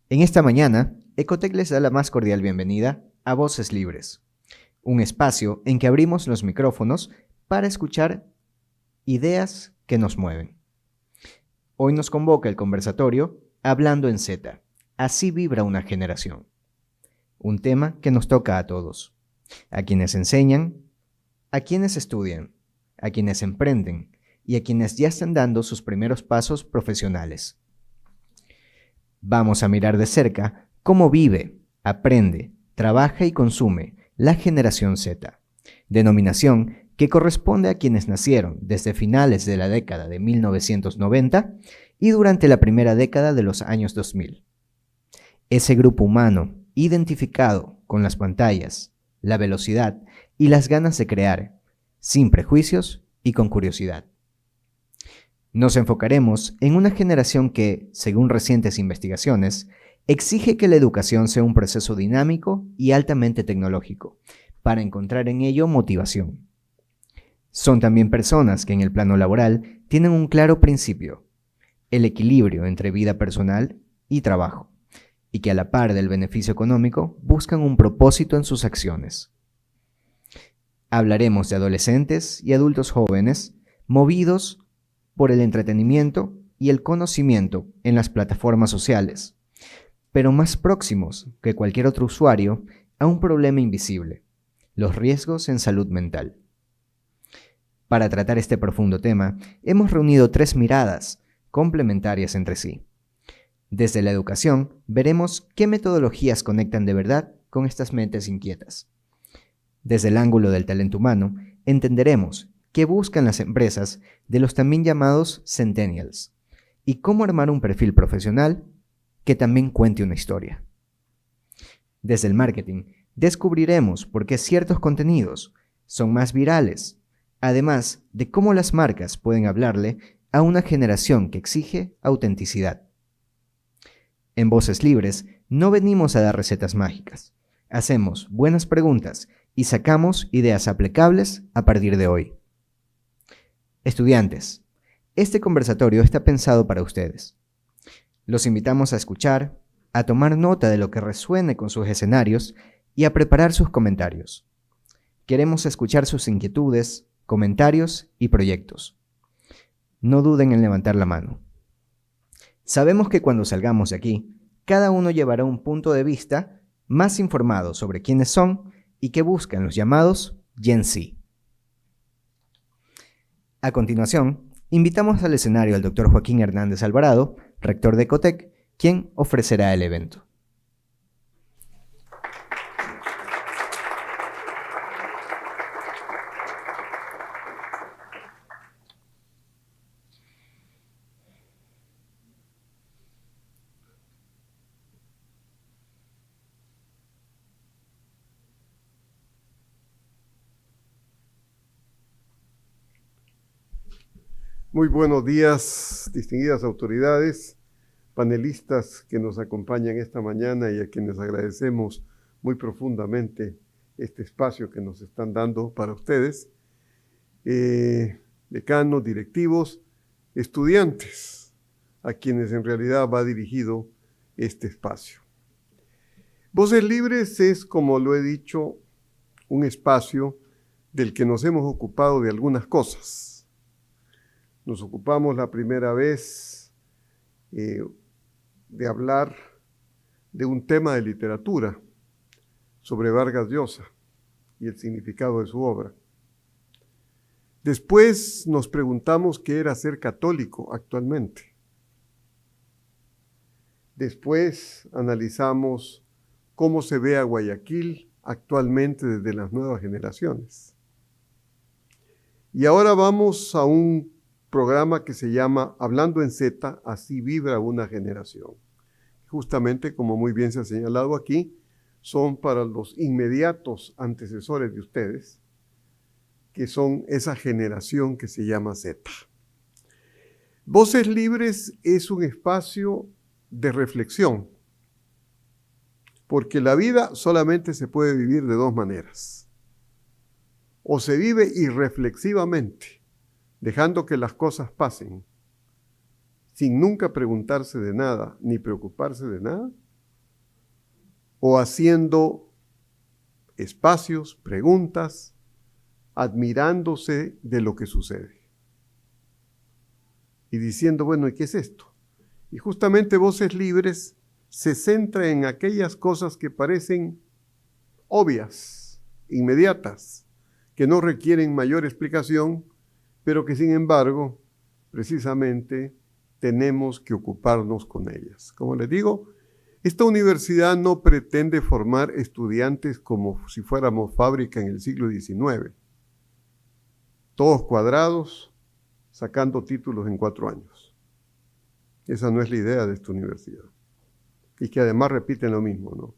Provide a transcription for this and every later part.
En esta mañana, Ecotec les da la más cordial bienvenida a Voces Libres, un espacio en que abrimos los micrófonos para escuchar ideas que nos mueven. Hoy nos convoca el conversatorio Hablando en Z, así vibra una generación. Un tema que nos toca a todos, a quienes enseñan, a quienes estudian, a quienes emprenden y a quienes ya están dando sus primeros pasos profesionales. Vamos a mirar de cerca cómo vive, aprende, trabaja y consume la generación Z, denominación que corresponde a quienes nacieron desde finales de la década de 1990 y durante la primera década de los años 2000. Ese grupo humano identificado con las pantallas, la velocidad y las ganas de crear, sin prejuicios y con curiosidad. Nos enfocaremos en una generación que, según recientes investigaciones, exige que la educación sea un proceso dinámico y altamente tecnológico, para encontrar en ello motivación. Son también personas que en el plano laboral tienen un claro principio, el equilibrio entre vida personal y trabajo, y que a la par del beneficio económico buscan un propósito en sus acciones. Hablaremos de adolescentes y adultos jóvenes movidos por el entretenimiento y el conocimiento en las plataformas sociales, pero más próximos que cualquier otro usuario a un problema invisible, los riesgos en salud mental. Para tratar este profundo tema, hemos reunido 3 miradas complementarias entre sí. Desde la educación, veremos qué metodologías conectan de verdad con estas mentes inquietas. Desde el ángulo del talento humano, entenderemos qué buscan las empresas de los también llamados Centennials y cómo armar un perfil profesional que también cuente una historia. Desde el marketing, descubriremos por qué ciertos contenidos son más virales, además de cómo las marcas pueden hablarle a una generación que exige autenticidad. En Voces Libres no venimos a dar recetas mágicas, hacemos buenas preguntas y sacamos ideas aplicables a partir de hoy. Estudiantes, este conversatorio está pensado para ustedes. Los invitamos a escuchar, a tomar nota de lo que resuene con sus escenarios y a preparar sus comentarios. Queremos escuchar sus inquietudes, comentarios y proyectos. No duden en levantar la mano. Sabemos que cuando salgamos de aquí, cada uno llevará un punto de vista más informado sobre quiénes son y qué buscan los llamados Gen Z. A continuación, invitamos al escenario al Dr. Joaquín Hernández Alvarado, rector de Ecotec, quien ofrecerá el evento. Muy buenos días, distinguidas autoridades, panelistas que nos acompañan esta mañana y a quienes agradecemos muy profundamente este espacio que nos están dando para ustedes, decanos, directivos, estudiantes, a quienes en realidad va dirigido este espacio. Voces Libres es, como lo he dicho, un espacio del que nos hemos ocupado de algunas cosas. Nos ocupamos la primera vez de hablar de un tema de literatura sobre Vargas Llosa y el significado de su obra. Después nos preguntamos qué era ser católico actualmente. Después analizamos cómo se ve a Guayaquil actualmente desde las nuevas generaciones. Y ahora vamos a un programa que se llama Hablando en Z, así vibra una generación. Justamente, como muy bien se ha señalado aquí, son para los inmediatos antecesores de ustedes, que son esa generación que se llama Z. Voces Libres es un espacio de reflexión, porque la vida solamente se puede vivir de 2 maneras. O se vive irreflexivamente, dejando que las cosas pasen, sin nunca preguntarse de nada, ni preocuparse de nada, o haciendo espacios, preguntas, admirándose de lo que sucede. Y diciendo, bueno, ¿y qué es esto? Y justamente Voces Libres se centra en aquellas cosas que parecen obvias, inmediatas, que no requieren mayor explicación, pero que sin embargo, precisamente, tenemos que ocuparnos con ellas. Como les digo, esta universidad no pretende formar estudiantes como si fuéramos fábrica en el siglo XIX, todos cuadrados, sacando títulos en 4 años. Esa no es la idea de esta universidad. Y que además repiten lo mismo, ¿no?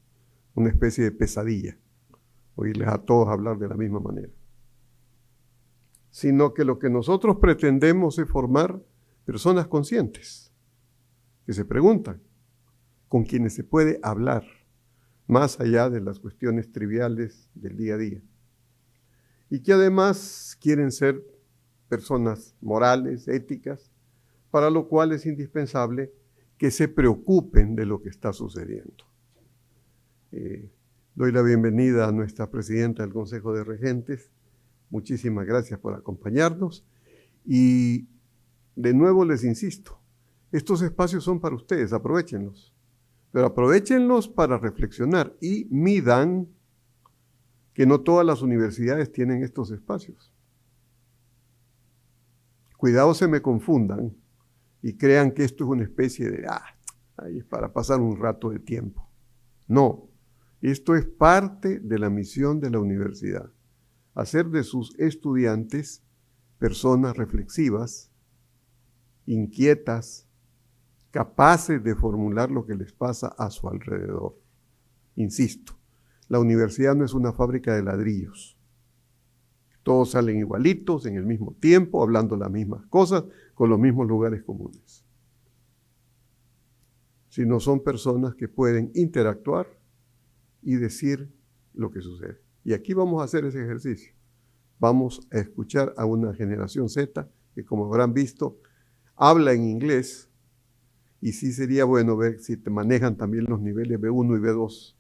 Una especie de pesadilla, oírles a todos hablar de la misma manera. Sino que lo que nosotros pretendemos es formar personas conscientes, que se preguntan, con quienes se puede hablar, más allá de las cuestiones triviales del día a día. Y que además quieren ser personas morales, éticas, para lo cual es indispensable que se preocupen de lo que está sucediendo. Doy la bienvenida a nuestra presidenta del Consejo de Regentes. Muchísimas gracias por acompañarnos. Y de nuevo les insisto, estos espacios son para ustedes, aprovéchenlos. Pero aprovéchenlos para reflexionar y midan que no todas las universidades tienen estos espacios. Cuidado se me confundan y crean que esto es una especie de, ahí es para pasar un rato de tiempo. No, esto es parte de la misión de la universidad, hacer de sus estudiantes personas reflexivas, inquietas, capaces de formular lo que les pasa a su alrededor. Insisto, la universidad no es una fábrica de ladrillos. Todos salen igualitos, en el mismo tiempo, hablando las mismas cosas, con los mismos lugares comunes. Sino son personas que pueden interactuar y decir lo que sucede. Y aquí vamos a hacer ese ejercicio. Vamos a escuchar a una generación Z que, como habrán visto, habla en inglés, y sí sería bueno ver si te manejan también los niveles B1 y B2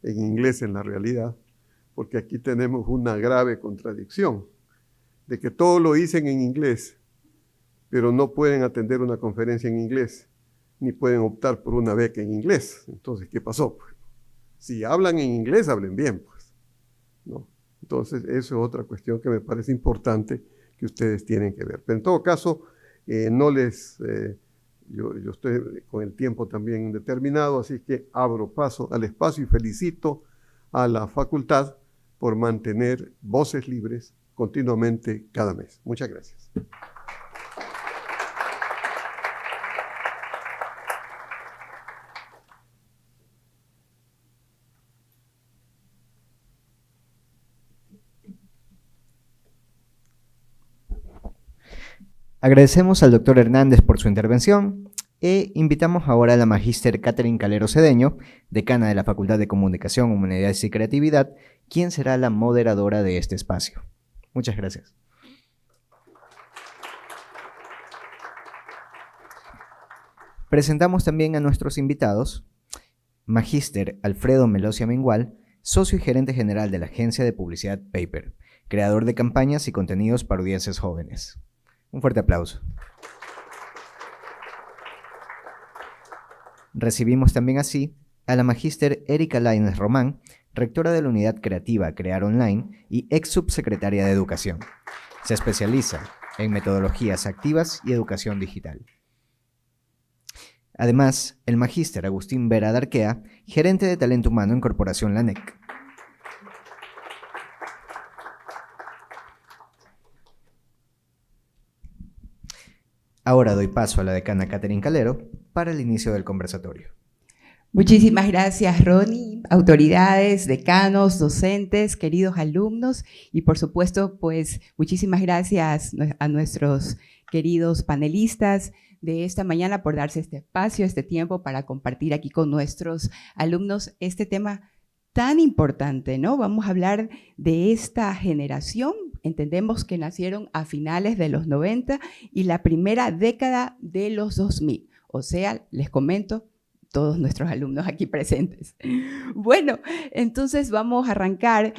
en inglés en la realidad, porque aquí tenemos una grave contradicción, de que todo lo dicen en inglés, pero no pueden atender una conferencia en inglés, ni pueden optar por una beca en inglés. Entonces, ¿qué pasó? Pues, si hablan en inglés, hablen bien, pues, ¿no? Entonces, eso es otra cuestión que me parece importante que ustedes tienen que ver. Pero en todo caso, yo estoy con el tiempo también determinado, así que abro paso al espacio y felicito a la facultad por mantener Voces Libres continuamente cada mes. Muchas gracias. Agradecemos al doctor Hernández por su intervención e invitamos ahora a la magíster Catherine Calero Cedeño, decana de la Facultad de Comunicación, Humanidades y Creatividad, quien será la moderadora de este espacio. Muchas gracias. Presentamos también a nuestros invitados, magíster Alfredo Melosia Mengual, socio y gerente general de la agencia de publicidad Paper, creador de campañas y contenidos para audiencias jóvenes. Un fuerte aplauso. Recibimos también así a la magíster Erika Lainez Román, rectora de la unidad creativa Crear Online y ex subsecretaria de Educación. Se especializa en metodologías activas y educación digital. Además, el magíster Agustín Vera Darquea, gerente de talento humano en Corporación LANEC. Ahora doy paso a la decana Catherine Calero para el inicio del conversatorio. Muchísimas gracias, Ronnie, autoridades, decanos, docentes, queridos alumnos y por supuesto, pues muchísimas gracias a nuestros queridos panelistas de esta mañana por darse este espacio, este tiempo para compartir aquí con nuestros alumnos este tema tan importante, ¿no? Vamos a hablar de esta generación. Entendemos que nacieron a finales de los 90 y la primera década de los 2000. O sea, les comento, todos nuestros alumnos aquí presentes. Bueno, entonces vamos a arrancar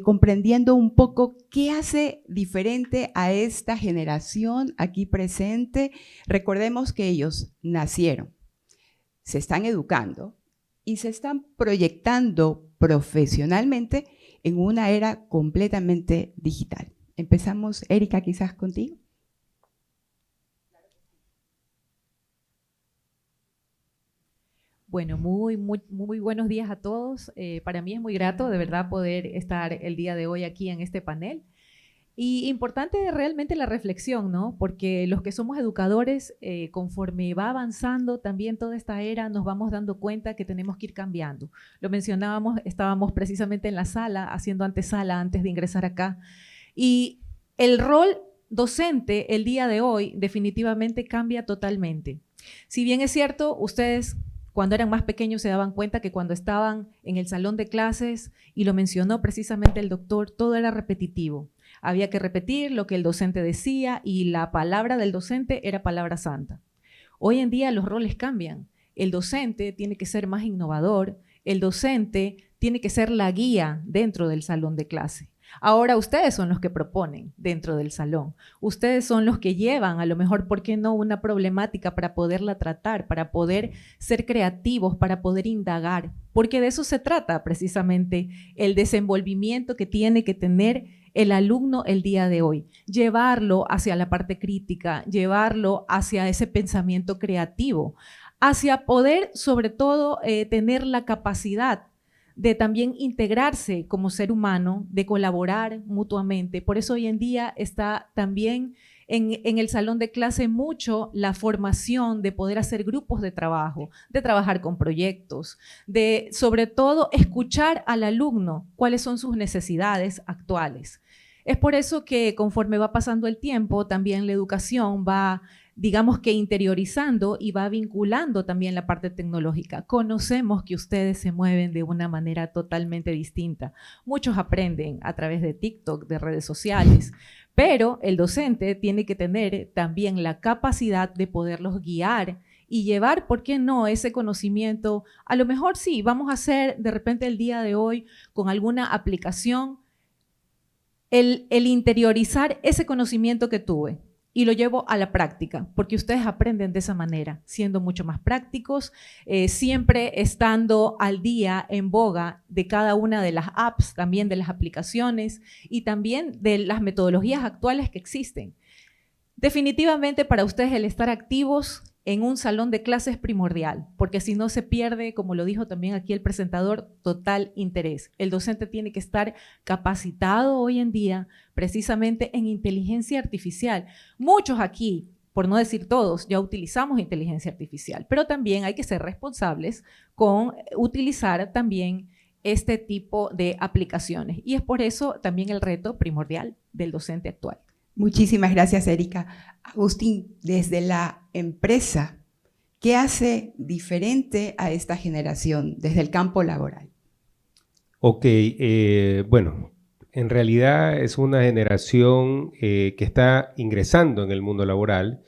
comprendiendo un poco qué hace diferente a esta generación aquí presente. Recordemos que ellos nacieron, se están educando y se están proyectando profesionalmente en una era completamente digital. Empezamos, Erika, quizás contigo. Bueno, muy buenos días a todos. Para mí es muy grato, de verdad, poder estar el día de hoy aquí en este panel. Y importante realmente la reflexión, ¿no? Porque los que somos educadores, conforme va avanzando también toda esta era, nos vamos dando cuenta que tenemos que ir cambiando. Lo mencionábamos, estábamos precisamente en la sala, haciendo antesala antes de ingresar acá. Y el rol docente el día de hoy definitivamente cambia totalmente. Si bien es cierto, ustedes cuando eran más pequeños se daban cuenta que cuando estaban en el salón de clases, y lo mencionó precisamente el doctor, todo era repetitivo. Había que repetir lo que el docente decía y la palabra del docente era palabra santa. Hoy en día los roles cambian. El docente tiene que ser más innovador, el docente tiene que ser la guía dentro del salón de clase. Ahora ustedes son los que proponen dentro del salón. Ustedes son los que llevan, a lo mejor, ¿por qué no?, una problemática para poderla tratar, para poder ser creativos, para poder indagar. Porque de eso se trata precisamente el desenvolvimiento que tiene que tener el alumno el día de hoy. Llevarlo hacia la parte crítica, llevarlo hacia ese pensamiento creativo, hacia poder, sobre todo, tener la capacidad de también integrarse como ser humano, de colaborar mutuamente. Por eso hoy en día está también en el salón de clase mucho la formación de poder hacer grupos de trabajo, de trabajar con proyectos, de sobre todo escuchar al alumno cuáles son sus necesidades actuales. Es por eso que conforme va pasando el tiempo, también la educación va, digamos que interiorizando y va vinculando también la parte tecnológica. Conocemos que ustedes se mueven de una manera totalmente distinta. Muchos aprenden a través de TikTok, de redes sociales, pero el docente tiene que tener también la capacidad de poderlos guiar y llevar, ¿por qué no?, ese conocimiento. A lo mejor sí, vamos a hacer de repente el día de hoy con alguna aplicación, el interiorizar ese conocimiento que tuve y lo llevo a la práctica, porque ustedes aprenden de esa manera, siendo mucho más prácticos, siempre estando al día, en boga de cada una de las apps, también de las aplicaciones y también de las metodologías actuales que existen. Definitivamente para ustedes el estar activos en un salón de clases es primordial, porque si no se pierde, como lo dijo también aquí el presentador, total interés. El docente tiene que estar capacitado hoy en día precisamente en inteligencia artificial. Muchos aquí, por no decir todos, ya utilizamos inteligencia artificial, pero también hay que ser responsables con utilizar también este tipo de aplicaciones. Y es por eso también el reto primordial del docente actual. Muchísimas gracias, Erika. Agustín, desde la empresa, ¿qué hace diferente a esta generación desde el campo laboral? Ok, bueno, en realidad es una generación que está ingresando en el mundo laboral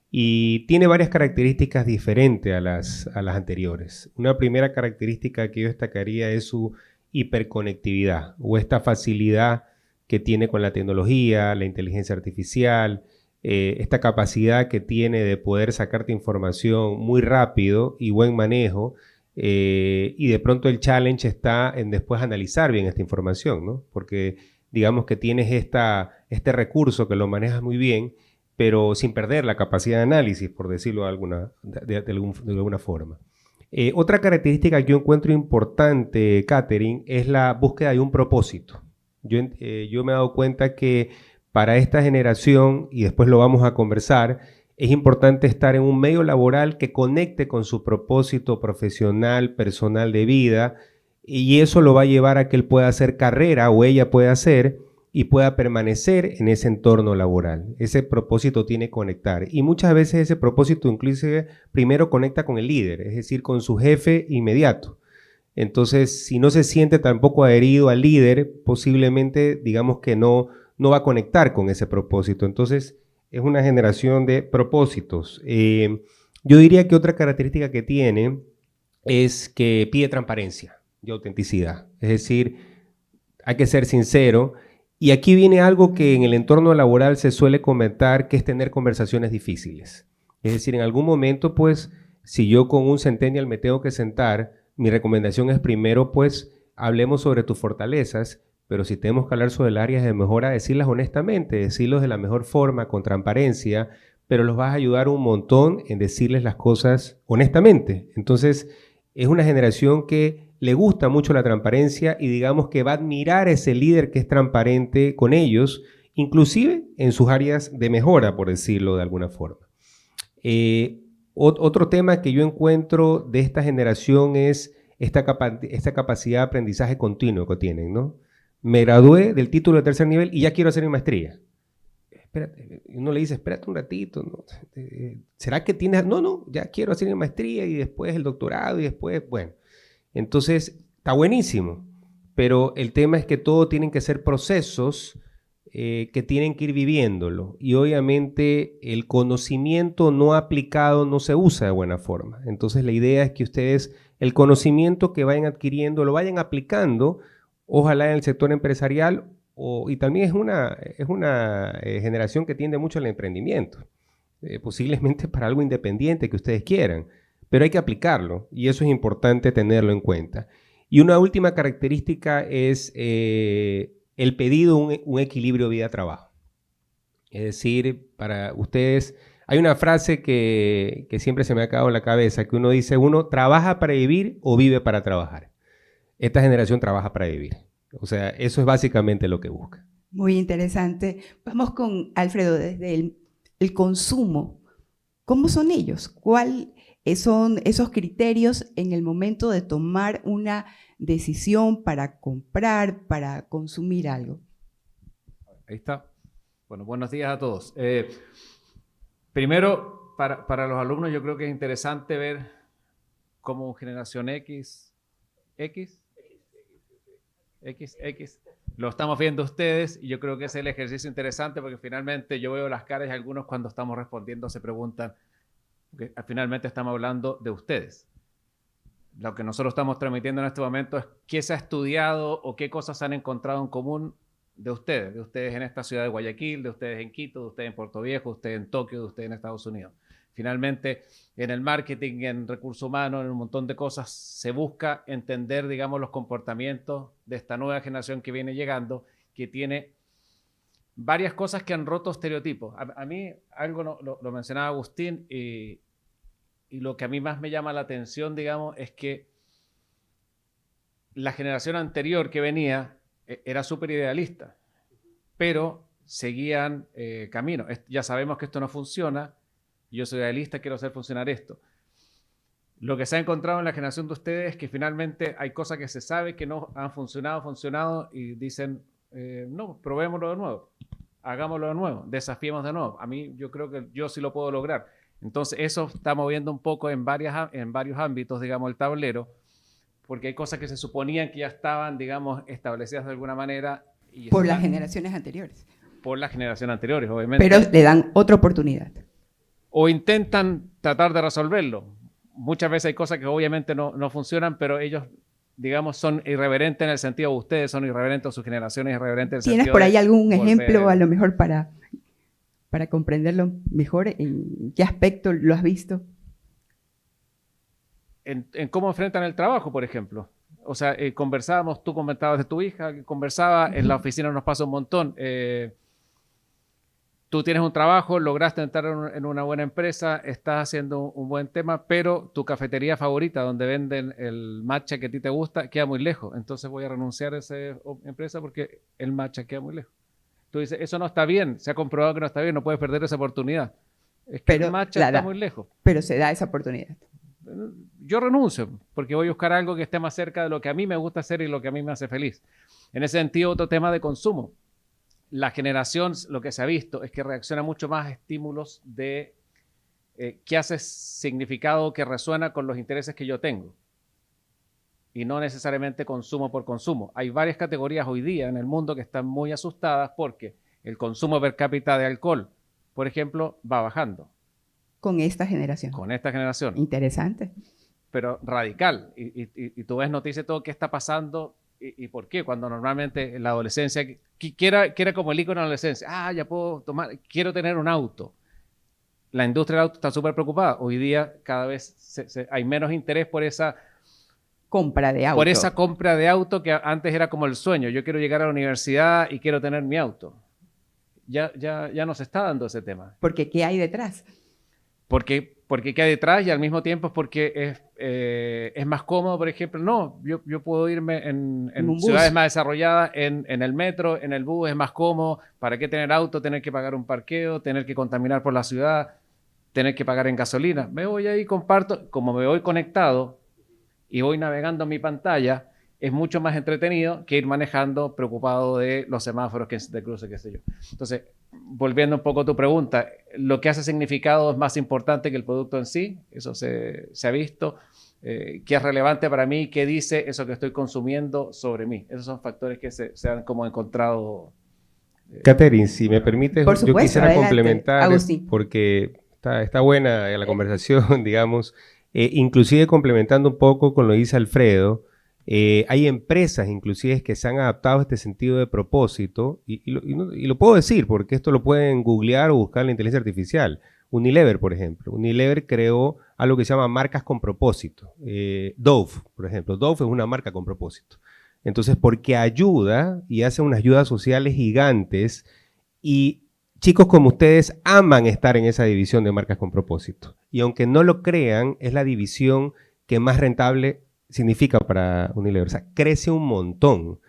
y tiene varias características diferentes a las anteriores. Una primera característica que yo destacaría es su hiperconectividad o esta facilidad que tiene con la tecnología, la inteligencia artificial, esta capacidad que tiene de poder sacarte información muy rápido y buen manejo, y de pronto el challenge está en después analizar bien esta información, ¿no? Porque digamos que tienes este recurso que lo manejas muy bien, pero sin perder la capacidad de análisis, por decirlo de alguna forma. Otra característica que yo encuentro importante, Catherine, es la búsqueda de un propósito. Yo me he dado cuenta que para esta generación, y después lo vamos a conversar, es importante estar en un medio laboral que conecte con su propósito profesional, personal de vida, y eso lo va a llevar a que él pueda hacer carrera o ella pueda hacer y pueda permanecer en ese entorno laboral. Ese propósito tiene que conectar. Y muchas veces ese propósito inclusive primero conecta con el líder, es decir, con su jefe inmediato. Entonces, si no se siente tampoco adherido al líder, posiblemente, digamos que no va a conectar con ese propósito. Entonces, es una generación de propósitos. Yo diría que otra característica que tiene es que pide transparencia y autenticidad. Es decir, hay que ser sincero. Y aquí viene algo que en el entorno laboral se suele comentar, que es tener conversaciones difíciles. Es decir, en algún momento, pues, si yo con un centennial me tengo que sentar, mi recomendación es primero, pues, hablemos sobre tus fortalezas, pero si tenemos que hablar sobre el áreas de mejora, decirlas honestamente, decirlos de la mejor forma, con transparencia, pero los vas a ayudar un montón en decirles las cosas honestamente. Entonces, es una generación que le gusta mucho la transparencia y digamos que va a admirar a ese líder que es transparente con ellos, inclusive en sus áreas de mejora, por decirlo de alguna forma. Otro tema que yo encuentro de esta generación es esta capacidad de aprendizaje continuo que tienen, ¿no? Me gradué del título de tercer nivel y ya quiero hacer mi maestría. Espérate, uno le dice, espérate un ratito, ¿no? ¿Será que tienes? No, ya quiero hacer mi maestría y después el doctorado y después, bueno. Entonces, está buenísimo, pero el tema es que todo tienen que ser procesos que tienen que ir viviéndolo y obviamente el conocimiento no aplicado no se usa de buena forma. Entonces, la idea es que ustedes el conocimiento que vayan adquiriendo lo vayan aplicando, ojalá en el sector empresarial y también es una generación que tiende mucho al emprendimiento, posiblemente para algo independiente que ustedes quieran. Pero hay que aplicarlo y eso es importante tenerlo en cuenta. Y una última característica es el pedido un equilibrio vida-trabajo. Es decir, para ustedes, hay una frase que siempre se me ha quedado en la cabeza, que uno dice, uno trabaja para vivir o vive para trabajar. Esta generación trabaja para vivir. O sea, eso es básicamente lo que busca. Muy interesante. Vamos con Alfredo, desde el consumo. ¿Cómo son ellos? ¿Cuál son esos criterios en el momento de tomar una decisión para comprar, para consumir algo? Ahí está. Bueno, buenos días a todos. Primero, para los alumnos yo creo que es interesante ver cómo generación X, lo estamos viendo ustedes y yo creo que ese es el ejercicio interesante porque finalmente yo veo las caras y algunos cuando estamos respondiendo se preguntan, porque finalmente estamos hablando de ustedes. Lo que nosotros estamos transmitiendo en este momento es qué se ha estudiado o qué cosas se han encontrado en común de ustedes en esta ciudad de Guayaquil, de ustedes en Quito, de ustedes en Puerto Viejo, de ustedes en Tokio, de ustedes en Estados Unidos. Finalmente, en el marketing, en recursos humanos, en un montón de cosas, se busca entender, digamos, los comportamientos de esta nueva generación que viene llegando, que tiene varias cosas que han roto estereotipos. A mí, algo lo mencionaba Agustín, y lo que a mí más me llama la atención, digamos, es que la generación anterior que venía era súper idealista, pero seguían caminos. Ya sabemos que esto no funciona, yo soy idealista, quiero hacer funcionar esto. Lo que se ha encontrado en la generación de ustedes es que finalmente hay cosas que se sabe que no han funcionado y dicen, no, probémoslo de nuevo, hagámoslo de nuevo, desafiemos de nuevo. A mí yo creo que yo sí lo puedo lograr. Entonces eso está moviendo un poco en varios ámbitos, digamos, el tablero, porque hay cosas que se suponían que ya estaban, digamos, establecidas de alguna manera. Y por las generaciones anteriores. Por las generaciones anteriores, obviamente. Pero le dan otra oportunidad. O intentan tratar de resolverlo. Muchas veces hay cosas que obviamente no funcionan, pero ellos, digamos, son irreverentes en el sentido, ustedes son irreverentes, sus generaciones irreverentes en el sentido. ¿Tienes por ahí algún ejemplo, a lo mejor, para comprenderlo mejor? ¿En qué aspecto lo has visto? En cómo enfrentan el trabajo, por ejemplo. O sea, conversábamos, tú comentabas de tu hija, conversaba, en la oficina nos pasa un montón. Tú tienes un trabajo, lograste entrar en una buena empresa, estás haciendo un buen tema, pero tu cafetería favorita, donde venden el matcha que a ti te gusta, queda muy lejos. Entonces voy a renunciar a esa empresa porque el matcha queda muy lejos. Tú dices, eso no está bien, se ha comprobado que no está bien, no puedes perder esa oportunidad. Es que el matcha está muy lejos. Pero se da esa oportunidad. Yo renuncio porque voy a buscar algo que esté más cerca de lo que a mí me gusta hacer y lo que a mí me hace feliz. En ese sentido, otro tema de consumo. La generación, lo que se ha visto es que reacciona mucho más a estímulos de que hace significado, que resuena con los intereses que yo tengo. Y no necesariamente consumo por consumo. Hay varias categorías hoy día en el mundo que están muy asustadas porque el consumo per cápita de alcohol, por ejemplo, va bajando. Con esta generación. Con esta generación. Interesante. pero radical. Y tú ves noticias de todo qué está pasando y por qué, cuando normalmente en la adolescencia, que era como el icono de la adolescencia, ya puedo tomar, quiero tener un auto. La industria del auto está súper preocupada. Hoy día cada vez hay menos interés por esa compra de auto. Por esa compra de auto que antes era como el sueño. Yo quiero llegar a la universidad y quiero tener mi auto. Ya no se está dando ese tema. Porque ¿qué hay detrás? Porque ¿qué hay detrás? Y al mismo tiempo es porque es más cómodo, por ejemplo. No, yo puedo irme en ciudades más desarrolladas, en el metro, en el bus, es más cómodo. ¿Para qué tener auto? Tener que pagar un parqueo, tener que contaminar por la ciudad, tener que pagar en gasolina. Me voy ahí, comparto, como me voy conectado y voy navegando en mi pantalla, es mucho más entretenido que ir manejando preocupado de los semáforos que de cruce, qué sé yo. Entonces, volviendo un poco a tu pregunta, lo que hace significado es más importante que el producto en sí, eso se ha visto. ¿Qué es relevante para mí? ¿Qué dice eso que estoy consumiendo sobre mí? Esos son factores que se han como encontrado. Catherine, si me permites, por supuesto, yo quisiera adelante, complementar, Agustín. porque está buena la conversación, digamos, inclusive complementando un poco con lo que dice Alfredo. Hay empresas inclusive que se han adaptado a este sentido de propósito y lo puedo decir porque esto lo pueden googlear o buscar en la inteligencia artificial. Unilever, por ejemplo. Unilever creó algo que se llama marcas con propósito. Dove, por ejemplo. Dove es una marca con propósito. Entonces, porque ayuda y hace unas ayudas sociales gigantes y chicos como ustedes aman estar en esa división de marcas con propósito. Y aunque no lo crean, es la división que más rentable significa para Unilever. O sea, crece un montón,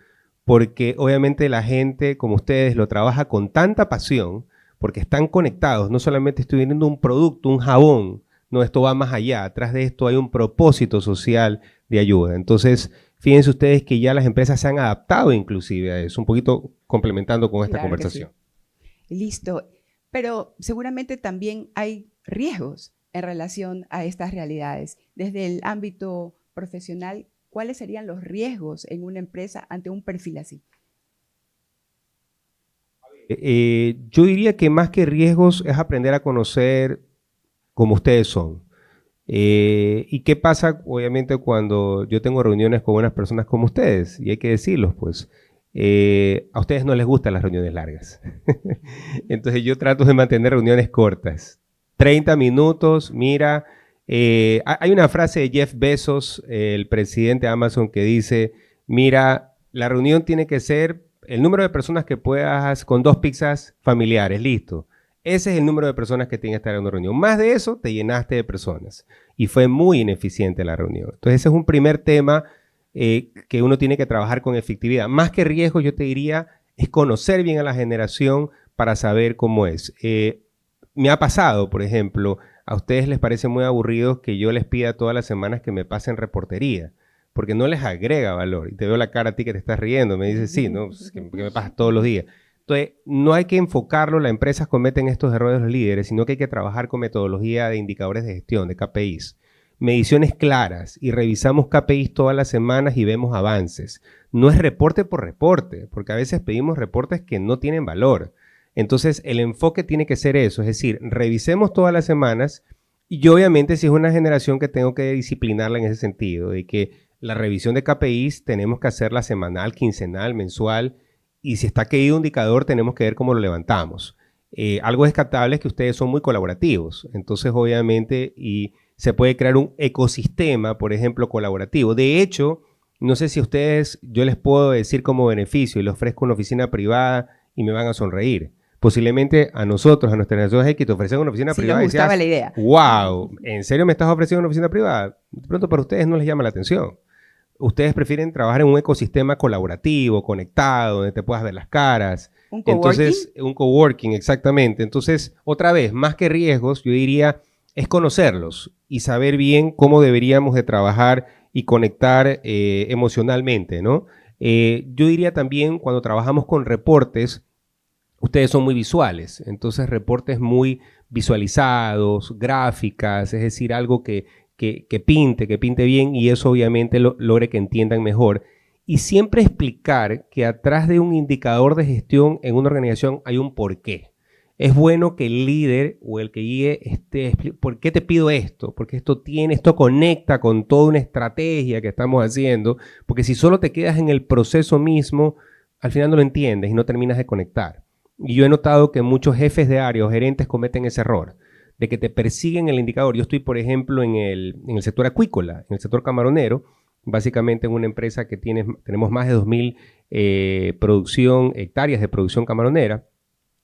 porque obviamente la gente como ustedes lo trabaja con tanta pasión, porque están conectados. No solamente estoy vendiendo un producto, un jabón, no, esto va más allá. Atrás de esto hay un propósito social de ayuda. Entonces, fíjense ustedes que ya las empresas se han adaptado inclusive a eso, un poquito complementando con esta conversación. Sí. Listo. Pero seguramente también hay riesgos en relación a estas realidades. Desde el ámbito profesional, ¿cuáles serían los riesgos en una empresa ante un perfil así? Yo diría que más que riesgos es aprender a conocer como ustedes son. ¿Y qué pasa, obviamente, cuando yo tengo reuniones con unas personas como ustedes? Y hay que decirlos, pues, a ustedes no les gustan las reuniones largas. Entonces yo trato de mantener reuniones cortas. 30 minutos, mira. Hay una frase de Jeff Bezos, el presidente de Amazon, que dice, mira, la reunión tiene que ser el número de personas que puedas con 2 pizzas familiares, listo. Ese es el número de personas que tiene que estar en una reunión. Más de eso, te llenaste de personas. Y fue muy ineficiente la reunión. Entonces, ese es un primer tema que uno tiene que trabajar con efectividad. Más que riesgo, yo te diría, es conocer bien a la generación para saber cómo es. Me ha pasado, por ejemplo, a ustedes les parece muy aburrido que yo les pida todas las semanas que me pasen reportería, porque no les agrega valor. Y te veo la cara a ti que te estás riendo, me dices, sí, ¿no? Pues que me pasas todos los días. Entonces, no hay que enfocarlo, las empresas cometen estos errores los líderes, sino que hay que trabajar con metodología de indicadores de gestión, de KPIs. Mediciones claras y revisamos KPIs todas las semanas y vemos avances. No es reporte por reporte, porque a veces pedimos reportes que no tienen valor. Entonces, el enfoque tiene que ser eso, es decir, revisemos todas las semanas y yo obviamente si es una generación que tengo que disciplinarla en ese sentido, de que la revisión de KPIs tenemos que hacerla semanal, quincenal, mensual, y si está caído un indicador tenemos que ver cómo lo levantamos. Algo descartable es que ustedes son muy colaborativos, entonces obviamente y se puede crear un ecosistema, por ejemplo, colaborativo. De hecho, no sé si ustedes, yo les puedo decir como beneficio y les ofrezco una oficina privada y me van a sonreír. Posiblemente a nosotros, a nuestra generación X, te ofrecen una oficina privada. Sí, les gustaba la idea. ¡Wow! ¿En serio me estás ofreciendo una oficina privada? De pronto para ustedes no les llama la atención. Ustedes prefieren trabajar en un ecosistema colaborativo, conectado, donde te puedas ver las caras. ¿Un coworking? Entonces, un coworking, exactamente. Entonces, otra vez, más que riesgos, yo diría, es conocerlos y saber bien cómo deberíamos de trabajar y conectar emocionalmente, ¿no? Yo diría también, cuando trabajamos con reportes, ustedes son muy visuales, entonces reportes muy visualizados, gráficas, es decir, algo que pinte bien y eso obviamente logre que entiendan mejor. Y siempre explicar que atrás de un indicador de gestión en una organización hay un porqué. es bueno que el líder o el que guíe ¿por qué te pido esto? Porque esto conecta con toda una estrategia que estamos haciendo, porque si solo te quedas en el proceso mismo, al final no lo entiendes y no terminas de conectar. Y yo he notado que muchos jefes de área o gerentes cometen ese error, de que te persiguen el indicador. Yo estoy, por ejemplo, en el sector acuícola, en el sector camaronero, básicamente en una empresa que tenemos más de 2.000 hectáreas de producción camaronera,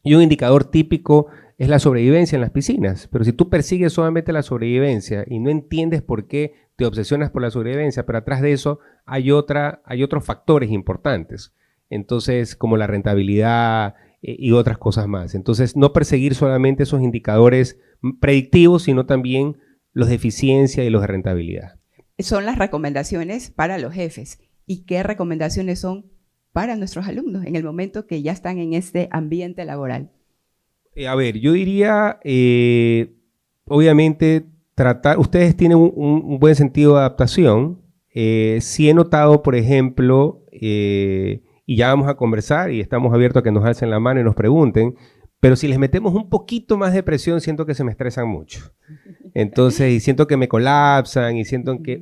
y un indicador típico es la sobrevivencia en las piscinas. Pero si tú persigues solamente la sobrevivencia y no entiendes por qué te obsesionas por la sobrevivencia, pero atrás de eso hay otros factores importantes. Entonces, como la rentabilidad y otras cosas más. Entonces, no perseguir solamente esos indicadores predictivos, sino también los de eficiencia y los de rentabilidad. Son las recomendaciones para los jefes. ¿Y qué recomendaciones son para nuestros alumnos en el momento que ya están en este ambiente laboral? A ver, yo diría, obviamente, ustedes tienen un buen sentido de adaptación. Sí he notado, por ejemplo, y ya vamos a conversar y estamos abiertos a que nos alcen la mano y nos pregunten, pero si les metemos un poquito más de presión, siento que se me estresan mucho. Entonces, y siento que me colapsan y siento que,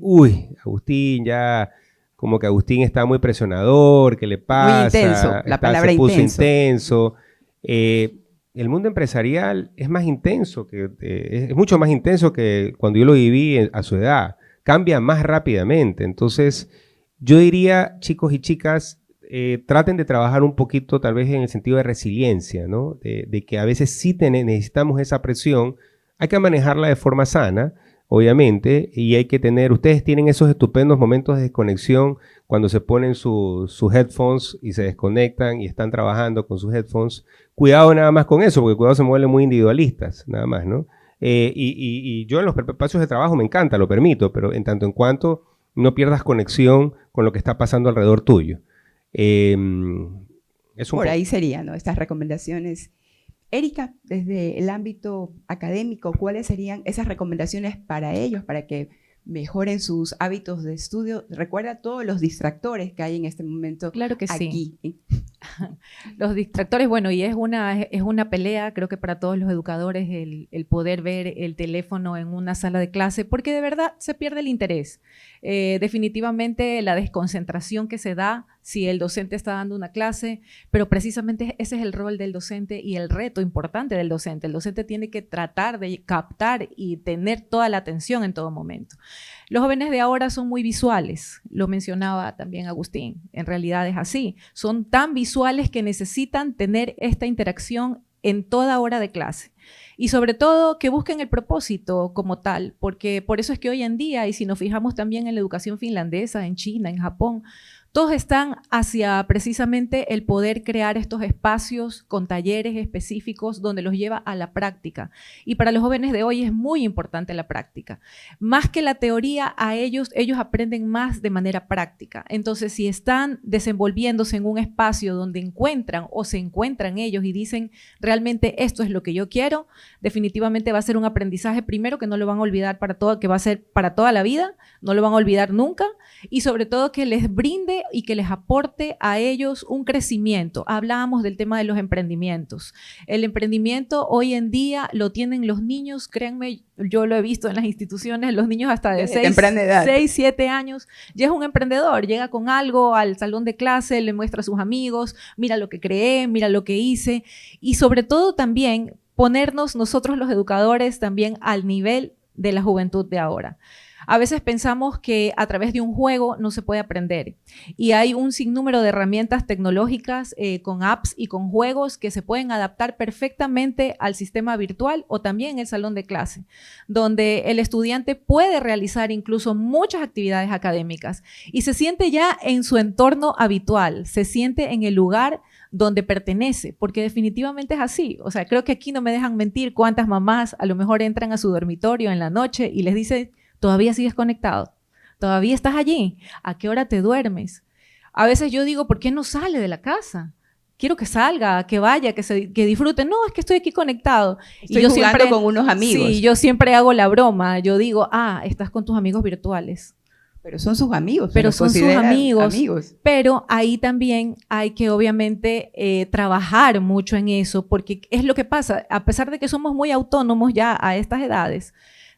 Agustín ya... como que Agustín está muy presionador, ¿qué le pasa? Muy intenso, la palabra se puso intenso. El mundo empresarial es más intenso, es mucho más intenso que cuando yo lo viví a su edad. Cambia más rápidamente. Entonces, yo diría, chicos y chicas, traten de trabajar un poquito tal vez en el sentido de resiliencia, ¿no? De que a veces sí necesitamos esa presión. Hay que manejarla de forma sana, obviamente, y hay que ustedes tienen esos estupendos momentos de desconexión cuando se ponen sus headphones y se desconectan y están trabajando con sus headphones. Cuidado nada más con eso, porque cuidado se vuelven muy individualistas, nada más, ¿no? Y yo en los espacios de trabajo me encanta, lo permito, pero en tanto en cuanto no pierdas conexión con lo que está pasando alrededor tuyo. Por ahí serían, ¿no?, estas recomendaciones. Erika, desde el ámbito académico, ¿cuáles serían esas recomendaciones para ellos, para que mejoren sus hábitos de estudio? Recuerda todos los distractores que hay en este momento. Claro que aquí. Sí. Los distractores, bueno, y es una pelea, creo que para todos los educadores, el poder ver el teléfono en una sala de clase, porque de verdad se pierde el interés. Definitivamente la desconcentración que se da si el docente está dando una clase, pero precisamente ese es el rol del docente y el reto importante del docente. El docente tiene que tratar de captar y tener toda la atención en todo momento. Los jóvenes de ahora son muy visuales, lo mencionaba también Agustín, en realidad es así. Son tan visuales que necesitan tener esta interacción en toda hora de clase. Y sobre todo que busquen el propósito como tal, porque por eso es que hoy en día, y si nos fijamos también en la educación finlandesa, en China, en Japón, todos están hacia precisamente el poder crear estos espacios con talleres específicos donde los lleva a la práctica. Y para los jóvenes de hoy es muy importante la práctica. Más que la teoría, ellos aprenden más de manera práctica. Entonces, si están desenvolviéndose en un espacio donde encuentran o se encuentran ellos y dicen, realmente esto es lo que yo quiero, definitivamente va a ser un aprendizaje, primero, que no lo van a olvidar que va a ser para toda la vida, no lo van a olvidar nunca, y sobre todo que les brinde y que les aporte a ellos un crecimiento. Hablábamos del tema de los emprendimientos. El emprendimiento hoy en día lo tienen los niños, créanme, yo lo he visto en las instituciones, los niños hasta de 6, 7 años, ya es un emprendedor, llega con algo al salón de clase, le muestra a sus amigos, mira lo que creé, mira lo que hice, y sobre todo también ponernos nosotros los educadores también al nivel de la juventud de ahora. A veces pensamos que a través de un juego no se puede aprender y hay un sinnúmero de herramientas tecnológicas con apps y con juegos que se pueden adaptar perfectamente al sistema virtual o también el salón de clase, donde el estudiante puede realizar incluso muchas actividades académicas y se siente ya en su entorno habitual, se siente en el lugar donde pertenece, porque definitivamente es así. O sea, creo que aquí no me dejan mentir cuántas mamás a lo mejor entran a su dormitorio en la noche y les dicen, ¿todavía sigues conectado? ¿Todavía estás allí? ¿A qué hora te duermes? A veces yo digo, ¿por qué no sale de la casa? Quiero que salga, que vaya, que disfrute. No, es que estoy aquí conectado. Estoy jugando siempre con unos amigos. Sí, yo siempre hago la broma. Yo digo, estás con tus amigos virtuales. Pero son sus amigos. Pero los son sus considera amigos. Pero ahí también hay que obviamente trabajar mucho en eso, porque es lo que pasa, a pesar de que somos muy autónomos ya a estas edades,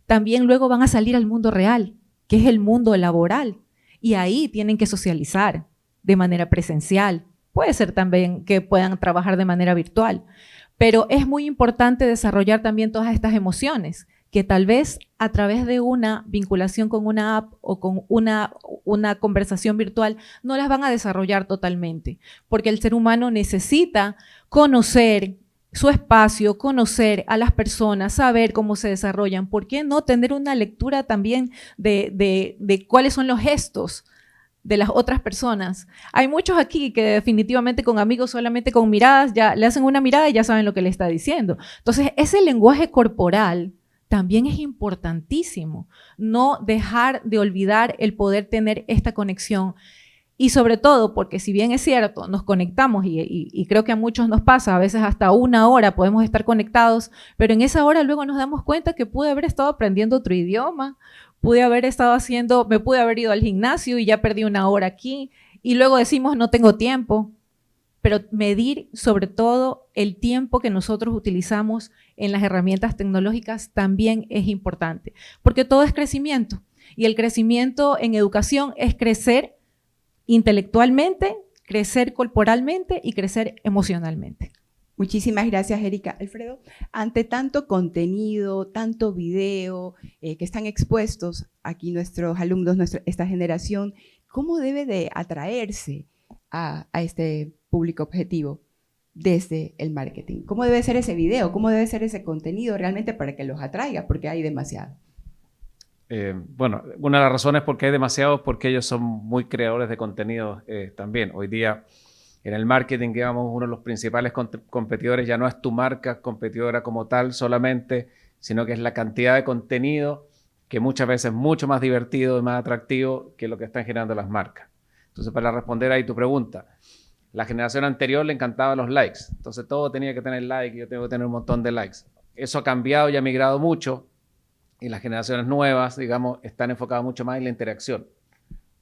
también luego van a salir al mundo real, que es el mundo laboral, y ahí tienen que socializar de manera presencial. Puede ser también que puedan trabajar de manera virtual, pero es muy importante desarrollar también todas estas emociones, que tal vez a través de una vinculación con una app o con una conversación virtual no las van a desarrollar totalmente, porque el ser humano necesita conocer su espacio, conocer a las personas, saber cómo se desarrollan. ¿Por qué no tener una lectura también de cuáles son los gestos de las otras personas? Hay muchos aquí que definitivamente con amigos solamente con miradas, ya le hacen una mirada y ya saben lo que le está diciendo. Entonces, ese lenguaje corporal también es importantísimo. No dejar de olvidar el poder tener esta conexión. Y sobre todo, porque si bien es cierto, nos conectamos y creo que a muchos nos pasa, a veces hasta 1 hora podemos estar conectados, pero en esa hora luego nos damos cuenta que pude haber estado aprendiendo otro idioma, me pude haber ido al gimnasio y ya perdí 1 hora aquí, y luego decimos no tengo tiempo. Pero medir sobre todo el tiempo que nosotros utilizamos en las herramientas tecnológicas también es importante, porque todo es crecimiento, y el crecimiento en educación es crecer intelectualmente, crecer corporalmente y crecer emocionalmente. Muchísimas gracias, Erika. Alfredo, ante tanto contenido, tanto video que están expuestos aquí nuestros alumnos, esta generación, ¿cómo debe de atraerse a este público objetivo desde el marketing? ¿Cómo debe ser ese video? ¿Cómo debe ser ese contenido realmente para que los atraiga? Porque hay demasiado. Bueno, una de las razones por qué hay demasiados es porque ellos son muy creadores de contenido también. Hoy día en el marketing, digamos, uno de los principales competidores ya no es tu marca competidora como tal solamente, sino que es la cantidad de contenido que muchas veces es mucho más divertido y más atractivo que lo que están generando las marcas. Entonces, para responder ahí tu pregunta, la generación anterior le encantaban los likes. Entonces, todo tenía que tener like y yo tengo que tener un montón de likes. Eso ha cambiado y ha migrado mucho. Y las generaciones nuevas, digamos, están enfocadas mucho más en la interacción.